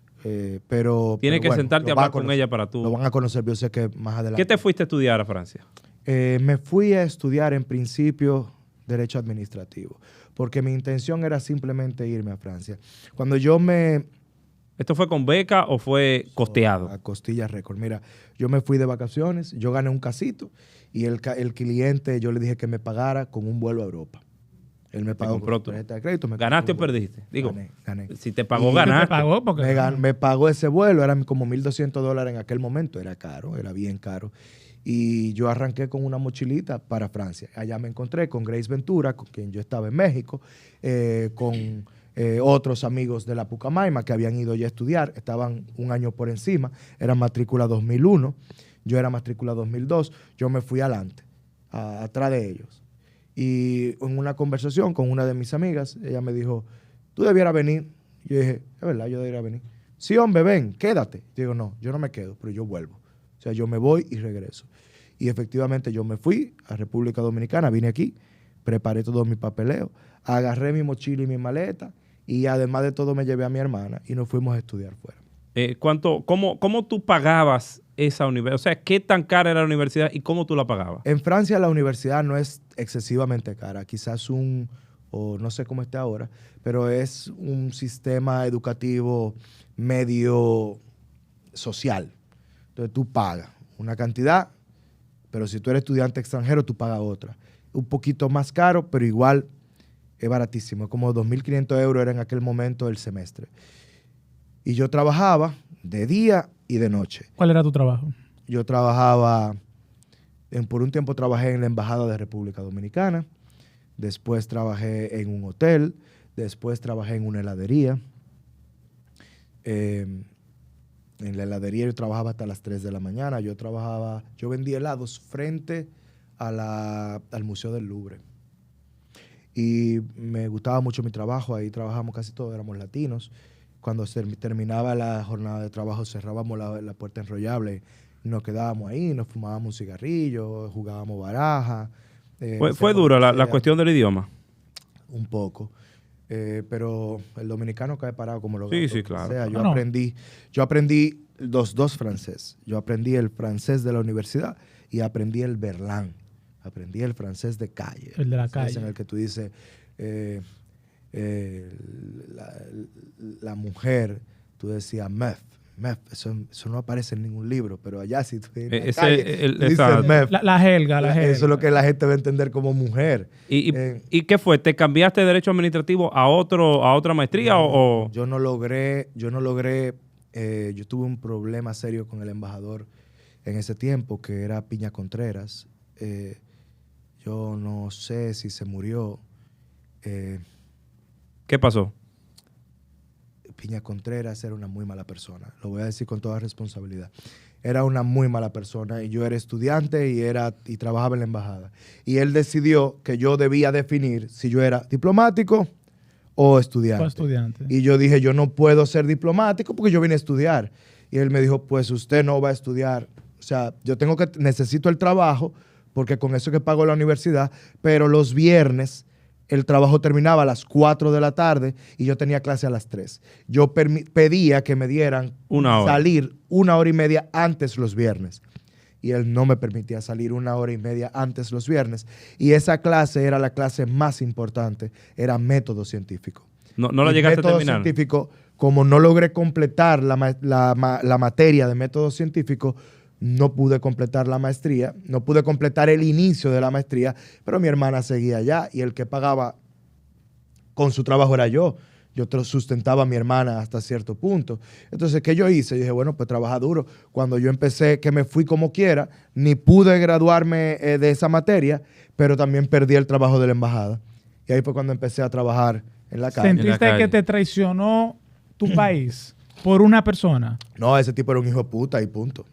Pero Tienes que bueno, sentarte a lo van hablar con conocer. ella para tú. Lo van a conocer, yo sé que más adelante. ¿Qué te fuiste a estudiar a Francia? Me fui a estudiar en principio Derecho Administrativo, porque mi intención era simplemente irme a Francia. Cuando yo me... ¿Esto fue con beca o fue costeado? A costilla récord. Mira, yo me fui de vacaciones, yo gané un casito y el cliente, yo le dije que me pagara con un vuelo a Europa. Él me pagó compró con tú. tarjeta de crédito. me ¿Ganaste o compró un vuelo. perdiste? Digo, Gané. si te pagó, Y- ganaste. ¿Te pagó? Porque Me pagó ese vuelo, eran como $1,200 en aquel momento, era caro, era bien caro. Y yo arranqué con una mochilita para Francia. Allá me encontré con Grace Ventura, con quien yo estaba en México, con otros amigos de la Pucamaima que habían ido ya a estudiar, estaban un año por encima, eran matrícula 2001. yo era matrícula 2002, yo me fui adelante, atrás de ellos. Y en una conversación con una de mis amigas, ella me dijo, tú debieras venir. Yo dije, es verdad, yo debería venir. Sí, hombre, ven, quédate. Digo, no, yo no me quedo, pero yo vuelvo. O sea, yo me voy y regreso. Y efectivamente yo me fui a República Dominicana, vine aquí, preparé todo mi papeleo, agarré mi mochila y mi maleta y además de todo me llevé a mi hermana y nos fuimos a estudiar fuera. ¿Cómo tú pagabas esa universidad? O sea, ¿qué tan cara era la universidad y cómo tú la pagabas? En Francia la universidad no es excesivamente cara, quizás o no sé cómo está ahora, pero es un sistema educativo medio social. Entonces tú pagas una cantidad, pero si tú eres estudiante extranjero, tú pagas otra. Un poquito más caro, pero igual es baratísimo. Como 2.500 euros era en aquel momento el semestre. Y yo trabajaba de día y de noche. ¿Cuál era tu trabajo? Yo trabajaba, por un tiempo trabajé en la Embajada de República Dominicana, después trabajé en un hotel, después trabajé en una heladería. En la heladería yo trabajaba hasta las 3 de la mañana. Yo vendía helados frente al Museo del Louvre. Y me gustaba mucho mi trabajo, ahí trabajamos casi todos, éramos latinos. Cuando terminaba la jornada de trabajo cerrábamos la puerta enrollable y nos quedábamos ahí, nos fumábamos un cigarrillo, jugábamos baraja. ¿Fue duro la cuestión del idioma? Un poco. Pero el dominicano cae parado como lo Sí, sí, claro. O sea, yo aprendí los dos francés. Yo aprendí el francés de la universidad y aprendí el berlán. Aprendí el francés de calle. El de la calle. En el que tú dices, la mujer, tú decías meuf. Eso no aparece en ningún libro, pero allá si tú dices meuf. La jerga. Eso es lo que la gente va a entender como mujer. ¿Y qué fue? ¿Te cambiaste de derecho administrativo a otra maestría o...? Yo no logré, yo tuve un problema serio con el embajador en ese tiempo, que era Piña Contreras. Yo no sé si se murió. ¿Qué pasó? Piña Contreras era una muy mala persona. Lo voy a decir con toda responsabilidad. Era una muy mala persona y yo era estudiante y trabajaba en la embajada. Y él decidió que yo debía definir si yo era diplomático o estudiante. Y yo dije, yo no puedo ser diplomático porque yo vine a estudiar. Y él me dijo, pues usted no va a estudiar. O sea, necesito el trabajo porque con eso que pago la universidad, pero los viernes el trabajo terminaba a las 4 de la tarde y yo tenía clase a las 3. Yo pedía que me dieran salir 1 hora y media antes los viernes. Y él no me permitía salir 1 hora y media antes los viernes. Y esa clase era la clase más importante, era método científico. No la llegaste a terminar. Método científico, como no logré completar la materia de método científico, no pude completar la maestría, no pude completar el inicio de la maestría, pero mi hermana seguía allá y el que pagaba con su trabajo era yo. Yo sustentaba a mi hermana hasta cierto punto. Entonces, ¿qué yo hice? Yo dije, bueno, pues trabaja duro. Cuando yo empecé, que me fui como quiera, ni pude graduarme de esa materia, pero también perdí el trabajo de la embajada. Y ahí fue cuando empecé a trabajar en la calle. ¿Sentiste que te traicionó tu país por una persona? No, ese tipo era un hijo de puta y punto.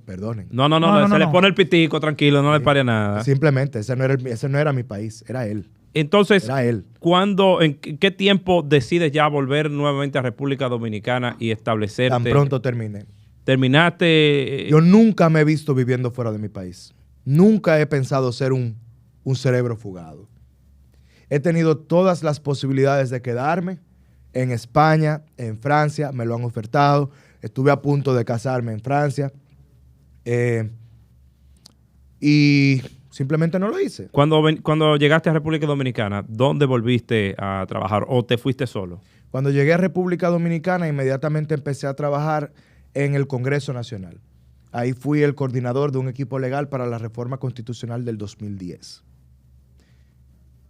Perdonen. No, se le pone el pitico, tranquilo, no le pare a nada. Simplemente, ese no era mi país, era él. Entonces, era él. ¿en qué tiempo decides ya volver nuevamente a República Dominicana y establecerte? Tan pronto terminé. ¿Terminaste? Yo nunca me he visto viviendo fuera de mi país. Nunca he pensado ser un cerebro fugado. He tenido todas las posibilidades de quedarme en España, en Francia, me lo han ofertado. Estuve a punto de casarme en Francia. Y simplemente no lo hice. Cuando llegaste a República Dominicana, ¿dónde volviste a trabajar o te fuiste solo? Cuando llegué a República Dominicana, inmediatamente empecé a trabajar en el Congreso Nacional. Ahí fui el coordinador de un equipo legal para la reforma constitucional del 2010.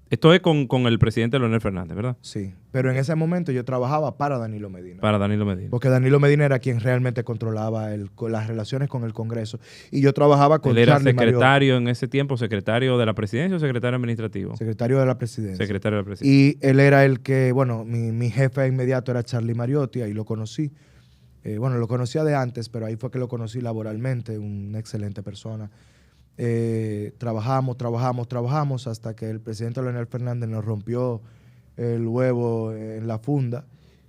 Esto es con el presidente Leonel Fernández, ¿verdad? Sí, pero en ese momento yo trabajaba para Danilo Medina. Para Danilo Medina. Porque Danilo Medina era quien realmente controlaba las relaciones con el Congreso. Y yo trabajaba con Charlie Mariotti. ¿Él era secretario en ese tiempo, secretario de la presidencia o secretario administrativo? Secretario de la presidencia. Secretario de la presidencia. Y él era el que, bueno, mi jefe inmediato era Charlie Mariotti, ahí lo conocí. Bueno, lo conocía de antes, pero ahí fue que lo conocí laboralmente, una excelente persona. Trabajamos hasta que el presidente Leonel Fernández nos rompió el huevo en la funda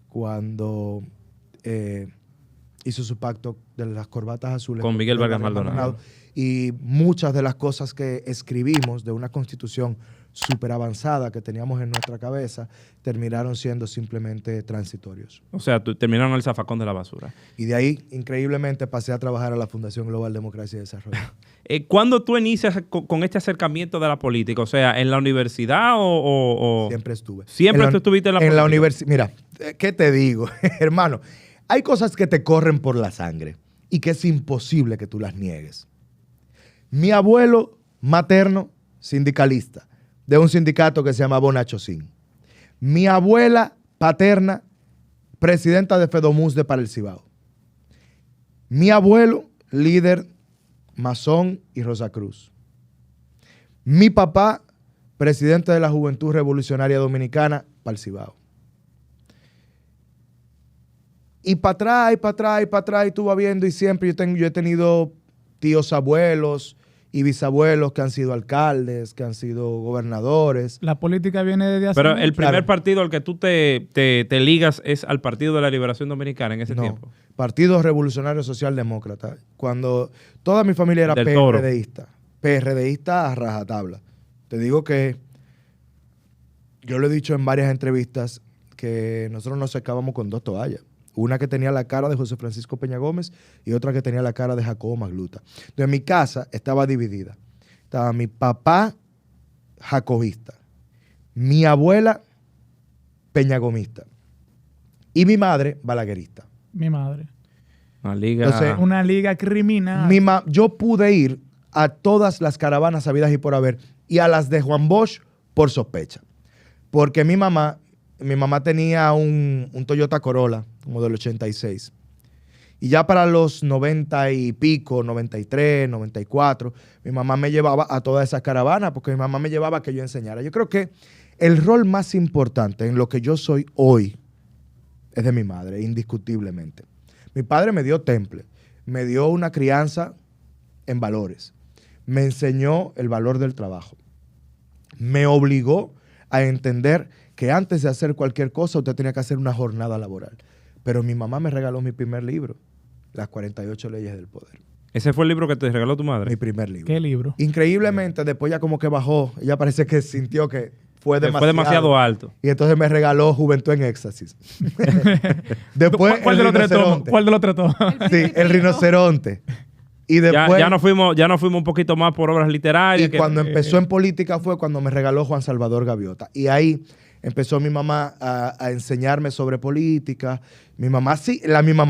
cuando hizo su pacto de las corbatas azules. Con Miguel Vargas Maldonado. Y muchas de las cosas que escribimos de una constitución súper avanzada que teníamos en nuestra cabeza terminaron siendo simplemente transitorios. O sea, terminaron el zafacón de la basura. Y de ahí, increíblemente, pasé a trabajar a la Fundación Global Democracia y Desarrollo. ¿Cuándo tú inicias con este acercamiento de la política? O sea, ¿en la universidad o...? Siempre estuve. ¿Siempre tú estuviste en la política? En la universidad. Mira, ¿qué te digo? Hermano, hay cosas que te corren por la sangre y que es imposible que tú las niegues. Mi abuelo materno, sindicalista, de un sindicato que se llama Bonachocín. Mi abuela paterna, presidenta de Fedomus de Para el Cibao. Mi abuelo, líder masón y Rosacruz. Mi papá, presidente de la Juventud Revolucionaria Dominicana, Para el Cibao. Y para atrás, y tú vas viendo, y siempre yo he tenido tíos abuelos y bisabuelos que han sido alcaldes, que han sido gobernadores. La política viene desde hace Pero mucho. el primer partido al que tú te ligas es al Partido de la Liberación Dominicana en ese tiempo. Partido Revolucionario Socialdemócrata. Cuando toda mi familia era PRDista. PRDista a rajatabla. Te digo que yo lo he dicho en varias entrevistas que nosotros nos secábamos con 2 toallas. Una que tenía la cara de José Francisco Peña Gómez y otra que tenía la cara de Jacobo Magluta. Entonces mi casa estaba dividida. Estaba mi papá jacobista, mi abuela peñagomista y mi madre balaguerista. Mi madre. Entonces, Una liga criminal. Yo pude ir a todas las caravanas habidas y por haber y a las de Juan Bosch por sospecha. Porque mi mamá tenía un Toyota Corolla, como del 86. Y ya para los 90 y pico, 93, 94, mi mamá me llevaba a todas esas caravanas porque mi mamá me llevaba a que yo enseñara. Yo creo que el rol más importante en lo que yo soy hoy es de mi madre, indiscutiblemente. Mi padre me dio temple, me dio una crianza en valores, me enseñó el valor del trabajo, me obligó a entender que antes de hacer cualquier cosa usted tenía que hacer una jornada laboral. Pero mi mamá me regaló mi primer libro, Las 48 Leyes del Poder. ¿Ese fue el libro que te regaló tu madre? Mi primer libro. ¿Qué libro? Increíblemente, después ya como que bajó, ella parece que sintió que fue demasiado alto. Y entonces me regaló Juventud en Éxtasis. Después ¿Cuál de los tres tomó? ¿Cuál de los tres tomó? Sí, El Rinoceronte. Y después, ya nos fuimos un poquito más por obras literarias. Y cuando empezó en política fue cuando me regaló Juan Salvador Gaviota. Y ahí empezó mi mamá a enseñarme sobre política. Mi mamá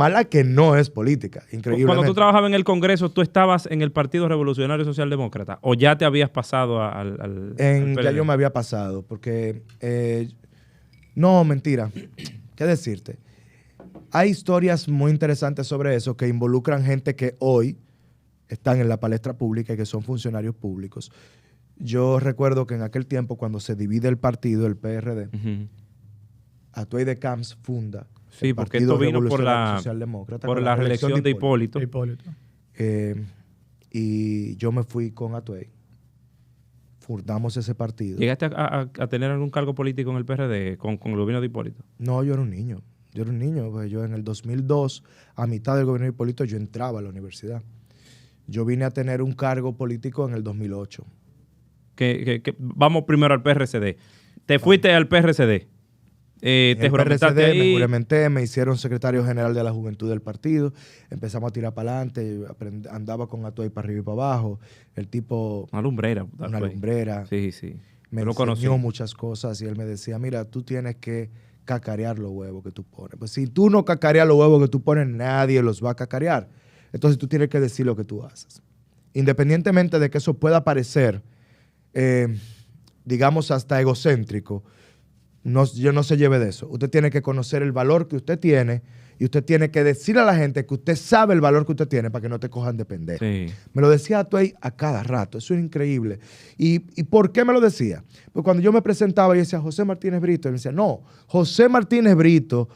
la que no es política, increíblemente. Cuando tú trabajabas en el Congreso, ¿tú estabas en el Partido Revolucionario Socialdemócrata o ya te habías pasado al ya yo me había pasado, porque... no, mentira. ¿Qué decirte? Hay historias muy interesantes sobre eso que involucran gente que hoy están en la palestra pública y que son funcionarios públicos. Yo recuerdo que en aquel tiempo, cuando se divide el partido, el PRD, Atuey de Camps funda el Partido Revolucionario Socialdemócrata por la reelección de Hipólito. Y yo me fui con Atuey. Fundamos ese partido. ¿Llegaste a tener algún cargo político en el PRD con el gobierno de Hipólito? No, yo era un niño. Pues yo en el 2002, a mitad del gobierno de Hipólito, yo entraba a la universidad. Yo vine a tener un cargo político en el 2008. Vamos primero al PRCD. Te fuiste al PRCD. Te juramentaste ahí. Me juramenté, me hicieron secretario general de la juventud del partido. Empezamos a tirar para adelante. Andaba con Atuey para arriba y para abajo. El tipo... Una lumbrera. Sí. Me lo enseñó muchas cosas y él me decía, mira, tú tienes que cacarear los huevos que tú pones. Pues si tú no cacareas los huevos que tú pones, nadie los va a cacarear. Entonces tú tienes que decir lo que tú haces. Independientemente de que eso pueda parecer, digamos, hasta egocéntrico, no se lleve de eso. Usted tiene que conocer el valor que usted tiene y usted tiene que decirle a la gente que usted sabe el valor que usted tiene para que no te cojan de pendejo. Sí. Me lo decía Atuey a cada rato. Eso era increíble. ¿Y por qué me lo decía? Pues cuando yo me presentaba y decía José Martínez Brito, él me decía, no, José Martínez Brito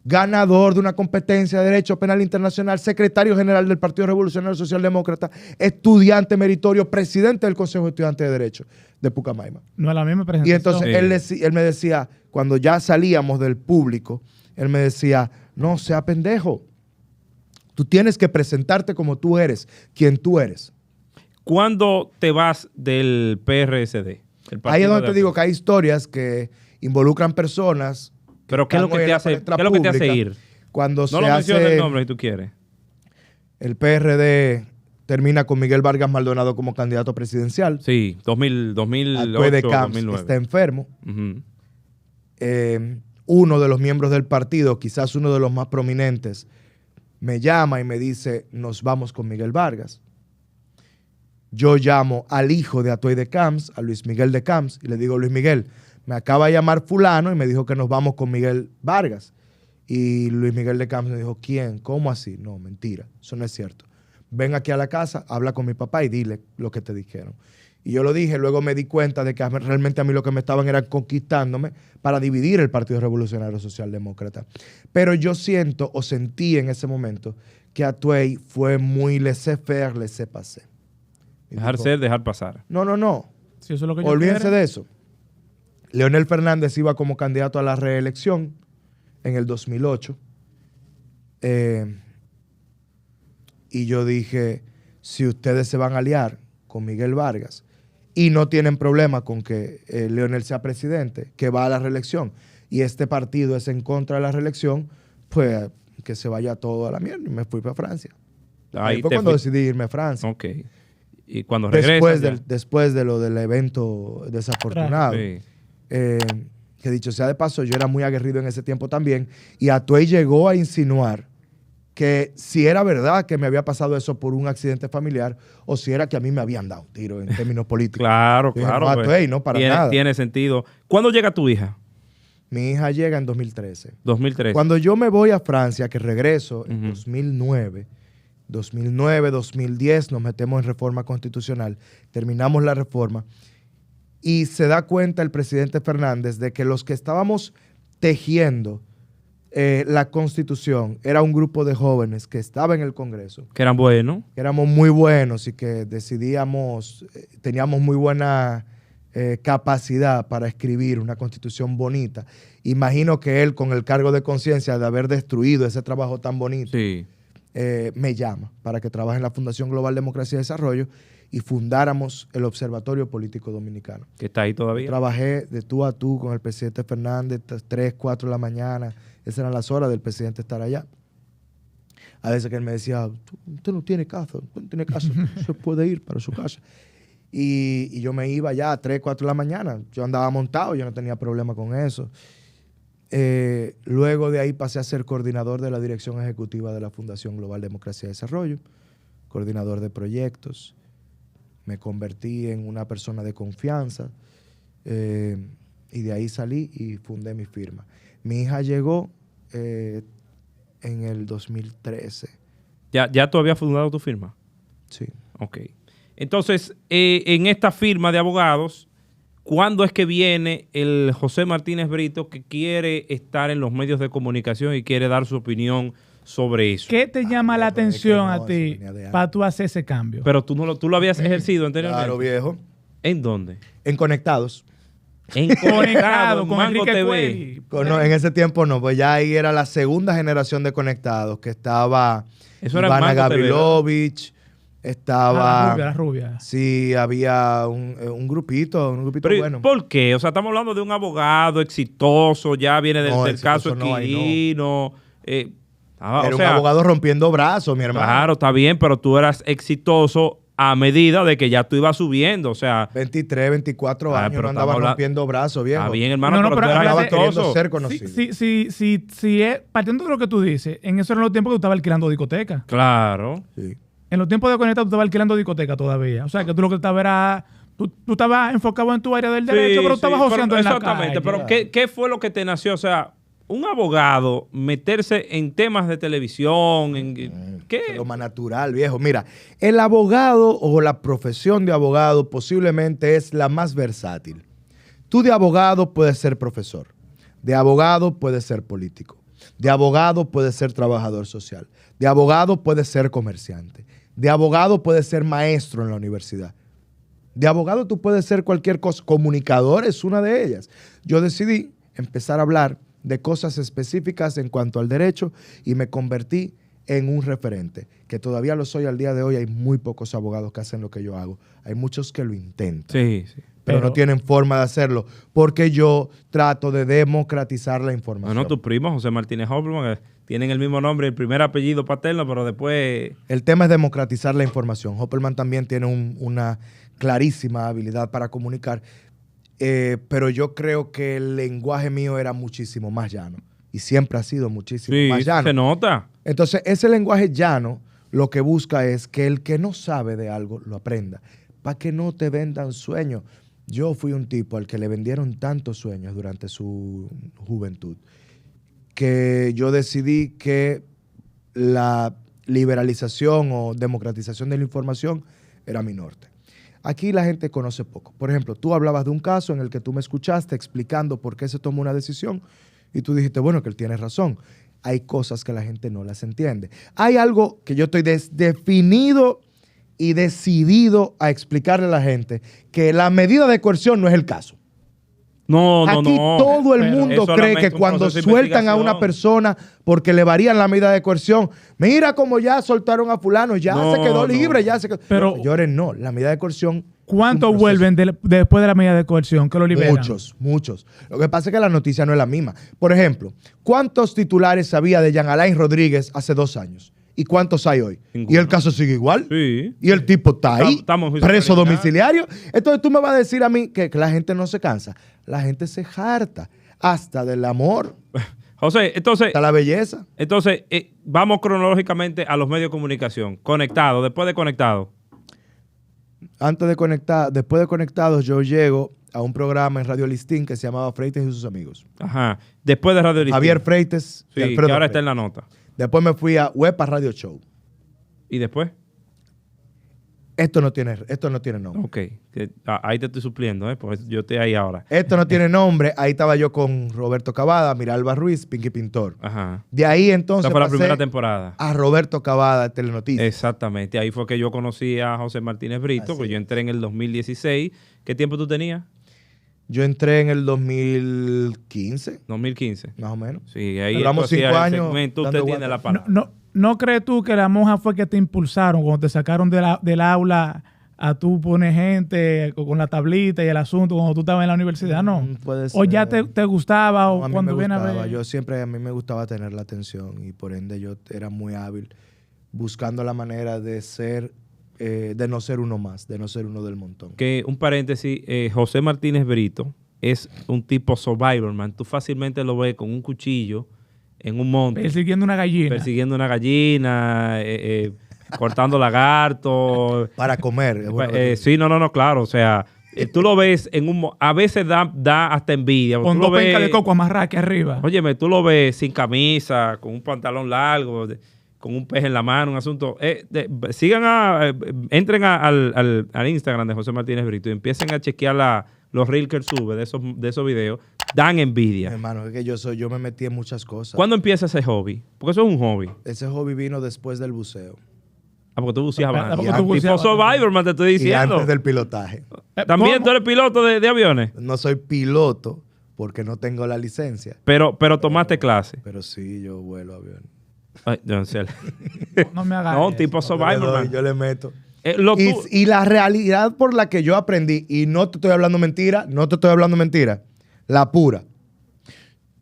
ganador de una competencia de Derecho Penal Internacional, secretario general del Partido Revolucionario Socialdemócrata, estudiante meritorio, presidente del Consejo de Estudiantes de Derecho de Pucamaima. No es la misma Y presentación. entonces él me decía, cuando ya salíamos del público, él me decía, no sea pendejo, tú tienes que presentarte como tú eres, quien tú eres. ¿Cuándo te vas del PRSD? Ahí es donde te digo que hay historias que involucran personas. Pero ¿qué es lo que te hace ir? Cuando no se lo menciones hace el nombre si tú quieres. el PRD termina con Miguel Vargas Maldonado como candidato presidencial. Sí, 2008, Atuey de Camps 2009. está enfermo. Ujú. Uno de los miembros del partido, quizás uno de los más prominentes, me llama y me dice, nos vamos con Miguel Vargas. Yo llamo al hijo de Atuey de Camps, a Luis Miguel de Camps, y le digo, Luis Miguel, me acaba de llamar fulano y me dijo que nos vamos con Miguel Vargas. Y Luis Miguel de Camps me dijo, ¿quién? ¿Cómo así? No, mentira, eso no es cierto. Ven aquí a la casa, habla con mi papá y dile lo que te dijeron. Y yo lo dije, luego me di cuenta de que realmente a mí lo que me estaban era conquistándome para dividir el Partido Revolucionario Socialdemócrata. Pero yo siento o sentí en ese momento que Atuey fue muy laissez-faire, laissez-passer. Dejar ser, dejar pasar. No. Si eso es lo que yo Olvídense quiero. de eso. Leonel Fernández iba como candidato a la reelección en el 2008. Y yo dije, si ustedes se van a aliar con Miguel Vargas y no tienen problema con que Leonel sea presidente, que va a la reelección, y este partido es en contra de la reelección, pues que se vaya todo a la mierda. Y me fui para Francia. Ahí fue cuando decidí irme a Francia. Ok. Y cuando regresas Después de lo del evento desafortunado. Sí. Que dicho sea de paso, yo era muy aguerrido en ese tiempo también, y Atuey llegó a insinuar que si era verdad que me había pasado eso por un accidente familiar o si era que a mí me habían dado un tiro en términos políticos. Claro, Yo dije, claro. no, pues, Atuey, no, para nada. Tiene sentido. ¿Cuándo llega tu hija? Mi hija llega en 2013. 2013. Cuando yo me voy a Francia, que regreso en Ujú. 2010, nos metemos en reforma constitucional, terminamos la reforma y se da cuenta el presidente Fernández de que los que estábamos tejiendo la constitución era un grupo de jóvenes que estaba en el Congreso, Que eran buenos. que éramos muy buenos y que teníamos muy buena capacidad para escribir una constitución bonita. Imagino que él, con el cargo de conciencia de haber destruido ese trabajo tan bonito, Sí. me llama para que trabaje en la Fundación Global Democracia y Desarrollo y fundáramos el Observatorio Político Dominicano. Que está ahí todavía. Trabajé de tú a tú con el presidente Fernández, 3, 4 de la mañana. Esas eran las horas del presidente estar allá. A veces que él me decía, usted no tiene casa, se puede ir para su casa. Y yo me iba ya a 3, 4 de la mañana. Yo andaba montado, yo no tenía problema con eso. Luego de ahí pasé a ser coordinador de la dirección ejecutiva de la Fundación Global Democracia y Desarrollo, coordinador de proyectos. Me convertí en una persona de confianza y de ahí salí y fundé mi firma. Mi hija llegó en el 2013. ¿Ya tú habías fundado tu firma? Sí. Ok. Entonces, en esta firma de abogados, ¿cuándo es que viene el José Martínez Brito que quiere estar en los medios de comunicación y quiere dar su opinión sobre eso? ¿Qué te llama la atención a eso ti venía de antes. para tú hacer ese cambio? Pero tú lo habías ejercido anteriormente. Claro, viejo. ¿En dónde? En Conectados. En Conectado en con Mango Enrique TV. Cuey. No, en ese tiempo no, pues ya ahí era la segunda generación de Conectados, que estaba Eso era Ivana Mango TV, Gavrilovich, estaba... La rubia. Sí, había un grupito Pero, bueno. ¿por qué? O sea, estamos hablando de un abogado exitoso, ya viene del, No, del caso exitoso no hay, no. Esquilino. Era un abogado rompiendo brazos, mi hermano. Claro, está bien, pero tú eras exitoso a medida de que ya tú ibas subiendo, o sea... 23, 24 años, pero no andaba estamos rompiendo brazos, viejo. Está bien, hermano, No, pero, pero tú eras Estaba habla de- queriendo exitoso. ser conocido. Si partiendo de lo que tú dices, en eso eran los tiempos que tú estabas alquilando discoteca. Claro. Sí. En los tiempos de Conectado tú estabas alquilando discoteca todavía. O sea, que tú lo que estabas era... Tú estabas enfocado en tu área del derecho, pero estabas joseando en la calle. Exactamente, pero ¿qué fue lo que te nació? O sea, un abogado meterse en temas de televisión, ¿qué? Lo más natural, viejo. Mira, el abogado o la profesión de abogado posiblemente es la más versátil. Tú de abogado puedes ser profesor, de abogado puedes ser político, De abogado puede ser trabajador social. De abogado puede ser comerciante. De abogado puede ser maestro en la universidad. De abogado tú puedes ser cualquier cosa. Comunicador es una de ellas. Yo decidí empezar a hablar de cosas específicas en cuanto al derecho y me convertí en un referente, que todavía lo soy al día de hoy. Hay muy pocos abogados que hacen lo que yo hago. Hay muchos que lo intentan. Sí. Pero no tienen forma de hacerlo porque yo trato de democratizar la información. Bueno, tu primo, José Martínez Hoffman, tienen el mismo nombre, el primer apellido paterno, pero después... El tema es democratizar la información. Hopperman también tiene una clarísima habilidad para comunicar, pero yo creo que el lenguaje mío era muchísimo más llano y siempre ha sido muchísimo más llano. Se nota. Entonces, ese lenguaje llano lo que busca es que el que no sabe de algo lo aprenda, para que no te vendan sueños. Yo fui un tipo al que le vendieron tantos sueños durante su juventud que yo decidí que la liberalización o democratización de la información era mi norte. Aquí la gente conoce poco. Por ejemplo, tú hablabas de un caso en el que tú me escuchaste explicando por qué se tomó una decisión y tú dijiste, bueno, que él tiene razón. Hay cosas que la gente no las entiende. Hay algo que yo estoy definido y decidido a explicarle a la gente, que la medida de coerción no es el caso. Aquí todo el mundo cree que cuando sueltan a una persona porque le varían la medida de coerción, mira como ya soltaron a fulano, ya se quedó libre, ya se quedó. Pero señores, no, la medida de coerción... ¿Cuántos vuelven después de la medida de coerción que lo liberan? Muchos. Lo que pasa es que la noticia no es la misma. Por ejemplo, ¿cuántos titulares había de Jean Alain Rodríguez hace 2 años? ¿Y cuántos hay hoy? Ninguno. ¿Y el caso sigue igual? Sí. ¿Y el tipo está ahí, preso domiciliario? Entonces tú me vas a decir a mí que la gente no se cansa. La gente se harta hasta del amor. José, entonces... Hasta la belleza. Entonces, vamos cronológicamente a los medios de comunicación. Conectado, después de conectado. Antes de conectar, después de conectados, yo llego a un programa en Radio Listín que se llamaba Freites y sus amigos. Ajá. Después de Radio Listín. Javier Freites y Alfredo que ahora está en la nota. Después me fui a Huepa Radio Show. ¿Y después? Esto no tiene nombre. Ok. Ahí te estoy supliendo, pues yo estoy ahí ahora. Esto no tiene nombre. Ahí estaba yo con Roberto Cavada, Miralba Ruiz, Pinky Pintor. Ajá. De ahí entonces esa fue la primera temporada. A Roberto Cavada de Telenoticias. Exactamente. Ahí fue que yo conocí a José Martínez Brito, pues yo entré en el 2016. ¿Qué tiempo tú tenías? Yo entré en el 2015. 2015. Más o menos. Sí, ahí duramos 5 años. Usted tiene la palabra. ¿No crees tú que la monja fue que te impulsaron cuando te sacaron del aula a tú poner gente con la tablita y el asunto cuando tú estabas en la universidad? No. Puede ser. ¿O ya te gustaba? O cuando viene a ver. A mí me gustaba tener la atención y por ende yo era muy hábil buscando la manera de ser... de no ser uno más, de no ser uno del montón. Que un paréntesis, José Martínez Brito es un tipo survivor, man. Tú fácilmente lo ves con un cuchillo en un monte. Persiguiendo una gallina. Cortando lagartos. Para comer. Sí, no, claro. O sea, tú lo ves a veces da hasta envidia. Con 2 pencas de coco amarradas aquí arriba. Óyeme, tú lo ves sin camisa, con un pantalón largo, con un pez en la mano, un asunto. Entren al Instagram de José Martínez Brito y empiecen a chequear los reels que él sube de esos videos. Dan envidia. Hermano, es que yo me metí en muchas cosas. ¿Cuándo empieza ese hobby? Porque eso es un hobby. Ese hobby vino después del buceo. Ah, porque tú buceabas. Tipo survivor, man, te estoy diciendo. Y antes del pilotaje. ¿También tú eres piloto de aviones? No soy piloto porque no tengo la licencia. Pero tomaste clase. Pero sí, yo vuelo aviones. Ay, no me hagas no, tipo survivor, man. Yo le meto. Y la realidad por la que yo aprendí, y no te estoy hablando mentira, la pura.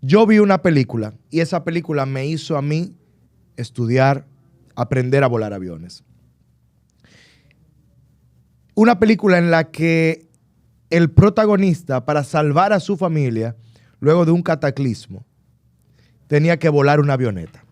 Yo vi una película y esa película me hizo a mí estudiar, aprender a volar aviones. Una película en la que el protagonista, para salvar a su familia, luego de un cataclismo, tenía que volar una avioneta.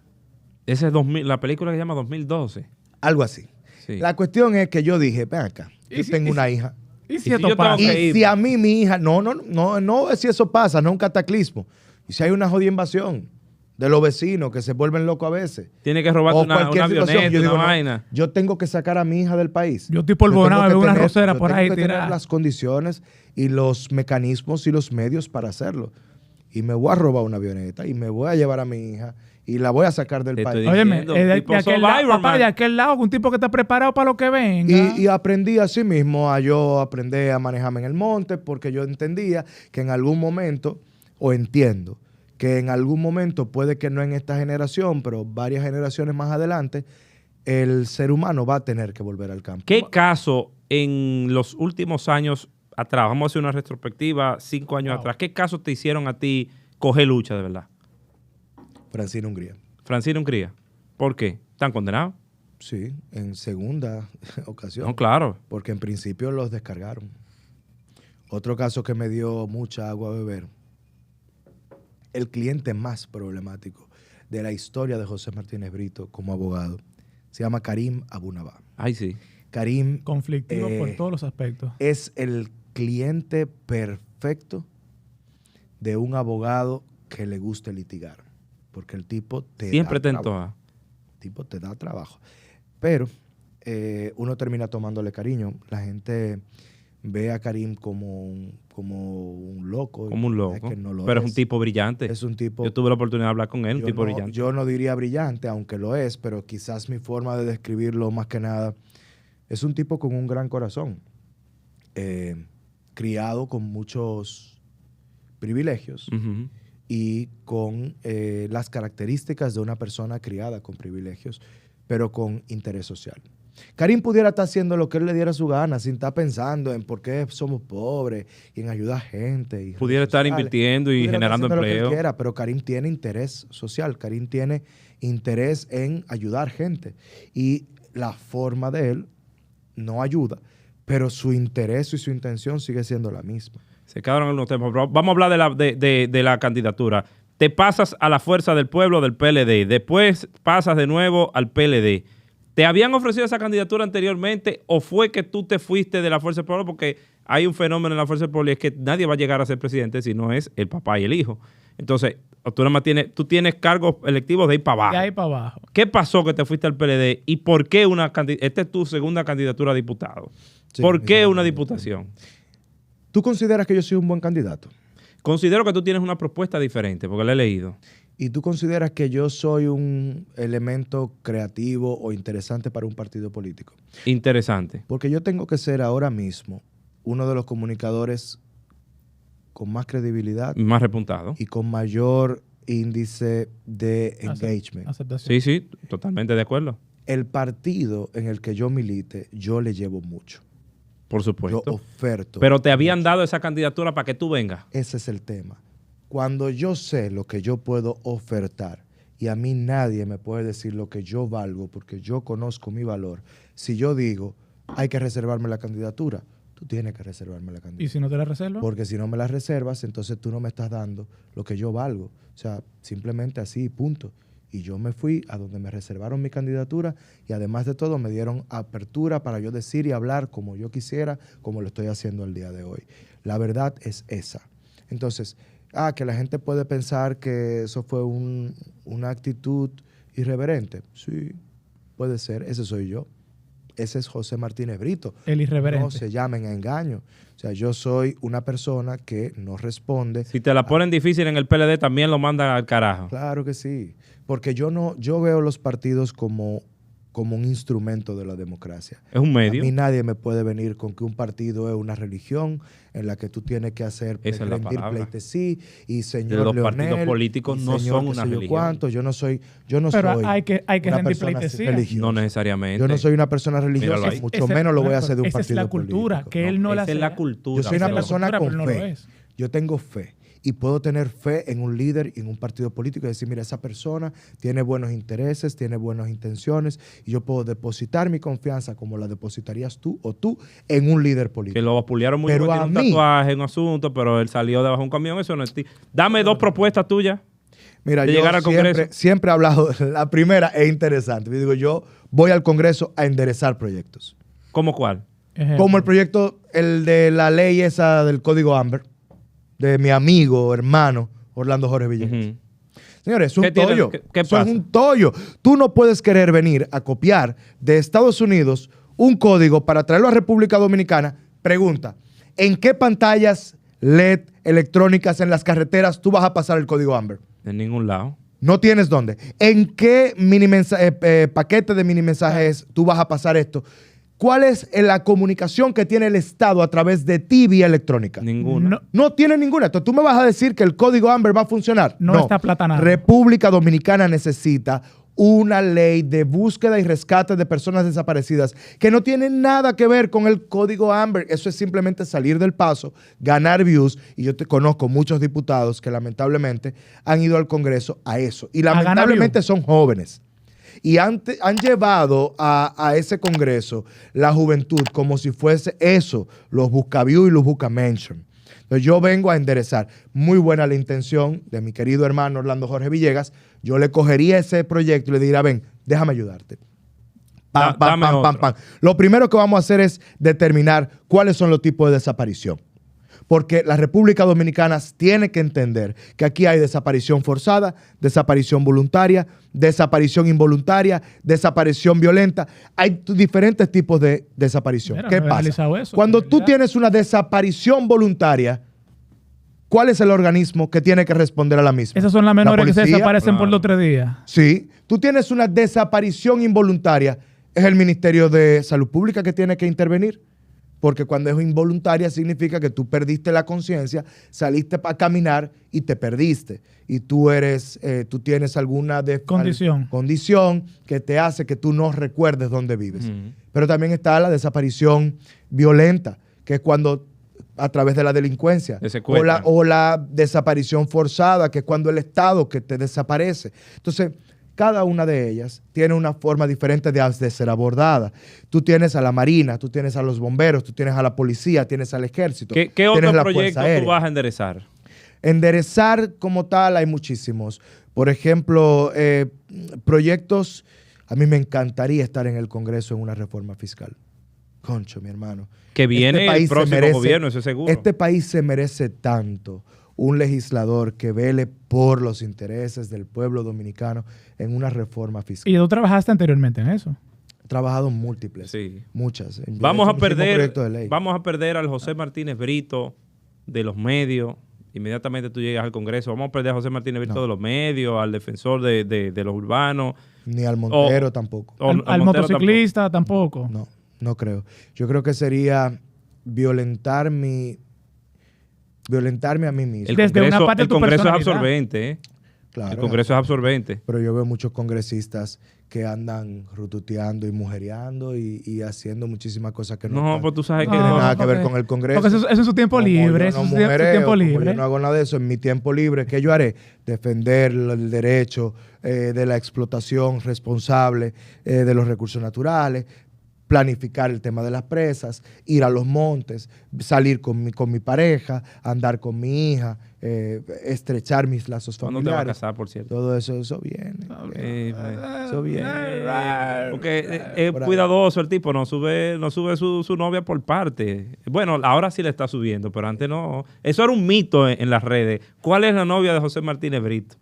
Ese es la película que se llama 2012. Algo así. Sí. La cuestión es que yo dije, ven acá, yo tengo una hija. ¿Y si esto pasa? Y si a mí mi hija, no es si eso pasa, no es un cataclismo. Y si hay una jodida invasión de los vecinos que se vuelven locos a veces. Tiene que robarte una avioneta, una vaina. Yo tengo que sacar a mi hija del país. Yo estoy polvonado, veo una rosera por ahí. Yo tengo que tener las condiciones y los mecanismos y los medios para hacerlo. y me voy a robar una avioneta y me voy a llevar a mi hija y la voy a sacar del Te país. estoy Óyeme, diciendo, de tipo aquel Survivor, lado, papá, man. de aquel lado, un tipo que está preparado para lo que venga. Y aprendí así mismo a yo aprender a manejarme en el monte porque yo entendía que en algún momento, o entiendo, que en algún momento, puede que no en esta generación, pero varias generaciones más adelante, el ser humano va a tener que volver al campo. ¿Qué caso en los últimos años atrás, vamos a hacer una retrospectiva 5 años atrás, qué casos te hicieron a ti coger lucha de verdad? Francina Hungría. Francina Hungría. ¿Por qué? ¿Están condenados? Sí, en segunda ocasión. No, claro. Porque en principio los descargaron. Otro caso que me dio mucha agua a beber, el cliente más problemático de la historia de José Martínez Brito como abogado, se llama Karim Abunabá. Ay, sí. Karim Conflictivo por todos los aspectos. es el cliente perfecto de un abogado que le guste litigar. Porque el tipo te Siempre da te trabajo. antoja. El tipo te da trabajo. Pero uno termina tomándole cariño. La gente ve a Karim como un loco. Como un Es loco. que no lo Pero es un tipo brillante. Es un tipo... Yo tuve la oportunidad de hablar con él, un tipo brillante. Yo no diría brillante, aunque lo es, pero quizás mi forma de describirlo más que nada es un tipo con un gran corazón, criado con muchos privilegios Ujú. y con las características de una persona criada con privilegios, pero con interés social. Karim pudiera estar haciendo lo que él le diera su gana, sin estar pensando en por qué somos pobres y en ayudar a gente. Y Pudiera redes estar sociales. invirtiendo y Pudiera estar generando haciendo lo que él empleo. quiera, pero Karim tiene interés social, Karim tiene interés en ayudar gente. Y la forma de él no ayuda, pero su interés y su intención sigue siendo la misma. Se quedaron algunos temas. Pero vamos a hablar de la candidatura. Te pasas a la Fuerza del Pueblo del PLD. Después pasas de nuevo al PLD. ¿Te habían ofrecido esa candidatura anteriormente o fue que tú te fuiste de la Fuerza del Pueblo? Porque hay un fenómeno en la Fuerza del Pueblo y es que nadie va a llegar a ser presidente si no es el papá y el hijo. Entonces, tú tienes cargos electivos de ahí para abajo. De ahí para abajo. ¿Qué pasó que te fuiste al PLD y por qué esta es tu segunda candidatura a diputado? Sí, ¿Por mi qué segunda una candidatura. diputación? ¿Tú consideras que yo soy un buen candidato? Considero que tú tienes una propuesta diferente, porque la he leído. ¿Y tú consideras que yo soy un elemento creativo o interesante para un partido político? Interesante. Porque yo tengo que ser ahora mismo uno de los comunicadores con más credibilidad Más repuntado. y con mayor índice de engagement. Aceptación. Sí, totalmente de acuerdo. El partido en el que yo milite, yo le llevo mucho. Por Yo supuesto. oferto. Pero te habían dado esa candidatura para que tú vengas. Ese es el tema. Cuando yo sé lo que yo puedo ofertar y a mí nadie me puede decir lo que yo valgo porque yo conozco mi valor, si yo digo, hay que reservarme la candidatura, tú tienes que reservarme la candidatura. ¿Y si no te la reservas? Porque si no me la reservas, entonces tú no me estás dando lo que yo valgo. O sea, simplemente así, punto. Y yo me fui a donde me reservaron mi candidatura y además de todo me dieron apertura para yo decir y hablar como yo quisiera, como lo estoy haciendo el día de hoy. La verdad es esa. Entonces, que la gente puede pensar que eso fue una actitud irreverente. Sí, puede ser. Ese soy yo. Ese es José Martínez Brito. El irreverente. No se llamen a engaño. O sea, yo soy una persona que no responde. Si te la ponen difícil en el PLD, también lo mandan al carajo. Claro que sí. Porque yo veo los partidos como un instrumento de la democracia. Es un medio. A mí nadie me puede venir con que un partido es una religión en la que tú tienes que hacer Esa es la rendir palabra. pleitesí y señor Los Leonel, partidos políticos y no señor son qué una sé yo religión. cuánto. Yo no soy Pero hay que una rendir persona pleitesía. religiosa. No necesariamente. Yo no soy una persona Míralo religiosa, ahí. mucho menos lo voy a hacer de un Esa partido es la cultura, político. que él no la Esa es la cultura. Yo soy una Esa es la persona cultura, con pero no lo fe. es. Yo tengo fe y puedo tener fe en un líder y en un partido político y decir, mira, esa persona tiene buenos intereses, tiene buenas intenciones y yo puedo depositar mi confianza como la depositarías tú o tú en un líder político. Que lo vapulearon mucho, Pero porque a tiene un mí- tatuaje, un asunto, pero él salió debajo de un camión. Eso no es ti. Dame 2 propuestas tuyas. Mira, de yo llegar al Congreso. siempre he hablado, la primera es interesante. Yo digo, yo voy al Congreso a enderezar proyectos. ¿Cómo cuál? Ejemplo. Como el proyecto, el de la ley esa del Código Amber, de mi amigo, hermano, Orlando Jorge Villegas. Ujú. Señores, es un ¿Qué tiene- tollo. qué Eso pasa? es un tollo. Tú no puedes querer venir a copiar de Estados Unidos un código para traerlo a República Dominicana. Pregunta, ¿en qué pantallas LED electrónicas en las carreteras, tú vas a pasar el código Amber. En ningún lado. No tienes dónde. ¿En qué paquete de mini mensajes tú vas a pasar esto? ¿Cuál es la comunicación que tiene el Estado a través de ti vía electrónica? Ninguna. No tiene ninguna. Entonces, tú me vas a decir que el código Amber va a funcionar. No está aplatanado. República Dominicana necesita una ley de búsqueda y rescate de personas desaparecidas que no tiene nada que ver con el código Amber. Eso es simplemente salir del paso, ganar views. Y yo te conozco muchos diputados que lamentablemente han ido al Congreso a eso. Y lamentablemente son jóvenes. Y han llevado a ese Congreso la juventud como si fuese eso, los buscaviews y los buscamention. Entonces yo vengo a enderezar. Muy buena la intención de mi querido hermano Orlando Jorge Villegas. Yo le cogería ese proyecto y le diría, ven, déjame ayudarte. Pam, pam, pam, pam, pam. Lo primero que vamos a hacer es determinar cuáles son los tipos de desaparición. Porque la República Dominicana tiene que entender que aquí hay desaparición forzada, desaparición voluntaria, desaparición involuntaria, desaparición violenta. Hay diferentes tipos de desaparición. Mira, ¿Qué no he pasa? analizado eso, Cuando en tú realidad. tienes una desaparición voluntaria, ¿cuál es el organismo que tiene que responder a la misma? Esas son las menores que se policía. desaparecen por 2 o 3 días. Sí. Tú tienes una desaparición involuntaria, es el Ministerio de Salud Pública que tiene que intervenir. Porque cuando es involuntaria significa que tú perdiste la conciencia, saliste para caminar y te perdiste. Y tú tienes alguna condición que te hace que tú no recuerdes dónde vives. Pero también está la desaparición violenta, que es cuando a través de la delincuencia. O la desaparición forzada, que es cuando el Estado que te desaparece. Entonces, cada una de ellas tiene una forma diferente de ser abordada. Tú tienes a la Marina, tú tienes a los bomberos, tú tienes a la policía, tienes al ejército. ¿Qué otro proyecto tú vas a enderezar? Enderezar como tal hay muchísimos. Por ejemplo, proyectos, a mí me encantaría estar en el Congreso en una reforma fiscal. Concho, mi hermano. Que viene el próximo gobierno, eso es seguro. Este país se merece tanto un legislador que vele por los intereses del pueblo dominicano en una reforma fiscal. ¿Y tú trabajaste anteriormente en eso? He trabajado en múltiples, sí. Muchas. Vamos a perder al José Martínez Brito de los medios. Inmediatamente tú llegas al Congreso. Vamos a perder a José Martínez Brito de los medios, al defensor de los urbanos. Ni al Montero tampoco. Al motociclista tampoco. No creo. Yo creo que sería violentarme a mí mismo. El Congreso es absorbente, ¿eh? Claro, el Congreso es absorbente. Pero yo veo muchos congresistas que andan rututeando y mujereando y haciendo muchísimas cosas que no pues tú sabes que tienen nada que ver con el Congreso. Porque eso es su tiempo libre. Yo no hago nada de eso en mi tiempo libre. ¿Qué yo haré? Defender el derecho de la explotación responsable de los recursos naturales, planificar el tema de las presas, ir a los montes, salir con mi pareja, andar con mi hija, estrechar mis lazos familiares. ¿Cuándo te vas a casar, por cierto? Todo eso viene. Eso viene. Porque es cuidadoso el tipo, no sube su novia por parte. Bueno, ahora sí le está subiendo, pero antes no. Eso era un mito en las redes. ¿Cuál es la novia de José Martínez Brito?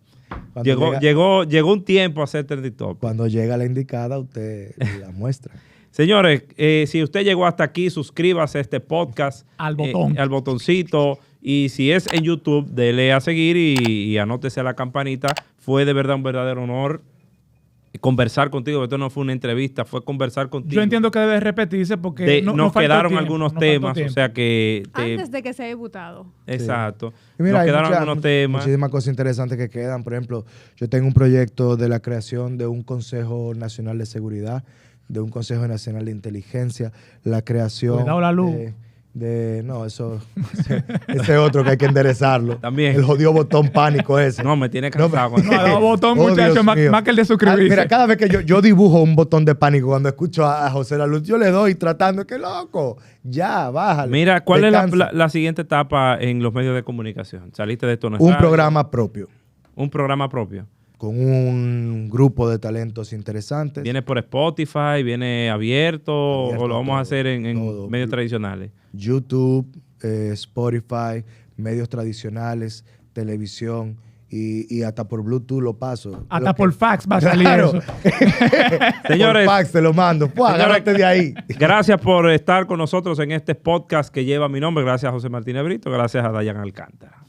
Llegó un tiempo a ser trending topic. Cuando llega la indicada, usted la muestra. Señores, si usted llegó hasta aquí, suscríbase a este podcast. Al botón. Al botoncito. Y si es en YouTube, dele a seguir y anótese a la campanita. Fue de verdad un verdadero honor conversar contigo. Esto no fue una entrevista, fue conversar contigo. Yo entiendo que debe repetirse porque nos quedaron algunos temas. O sea que... Antes de que sea diputado. Exacto. Sí. Mira, nos quedaron algunos temas. Muchísimas cosas interesantes que quedan. Por ejemplo, yo tengo un proyecto de la creación de un Consejo Nacional de Seguridad, de un Consejo Nacional de Inteligencia, la creación... Cuidado la luz. Ese otro que hay que enderezarlo. También. El jodido botón pánico ese. No, me tiene cansado. Botón, muchacho, más que el de suscribirse. Mira, cada vez que yo dibujo un botón de pánico cuando escucho a José La Luz, yo le doy tratando, ¡qué loco! Ya, bájale. Mira, ¿cuál es la siguiente etapa en los medios de comunicación? ¿Saliste de esto? Un programa propio. Un programa propio. Con un grupo de talentos interesantes. ¿Viene por Spotify? ¿Viene abierto o lo vamos a hacer en medios tradicionales? YouTube, Spotify, medios tradicionales, televisión y hasta por Bluetooth lo paso. Hasta por fax va a salir eso. Señores, por fax te lo mando. Agárrate de ahí. Gracias por estar con nosotros en este podcast que lleva mi nombre. Gracias a José Martínez Brito. Gracias a Dayan Alcántara.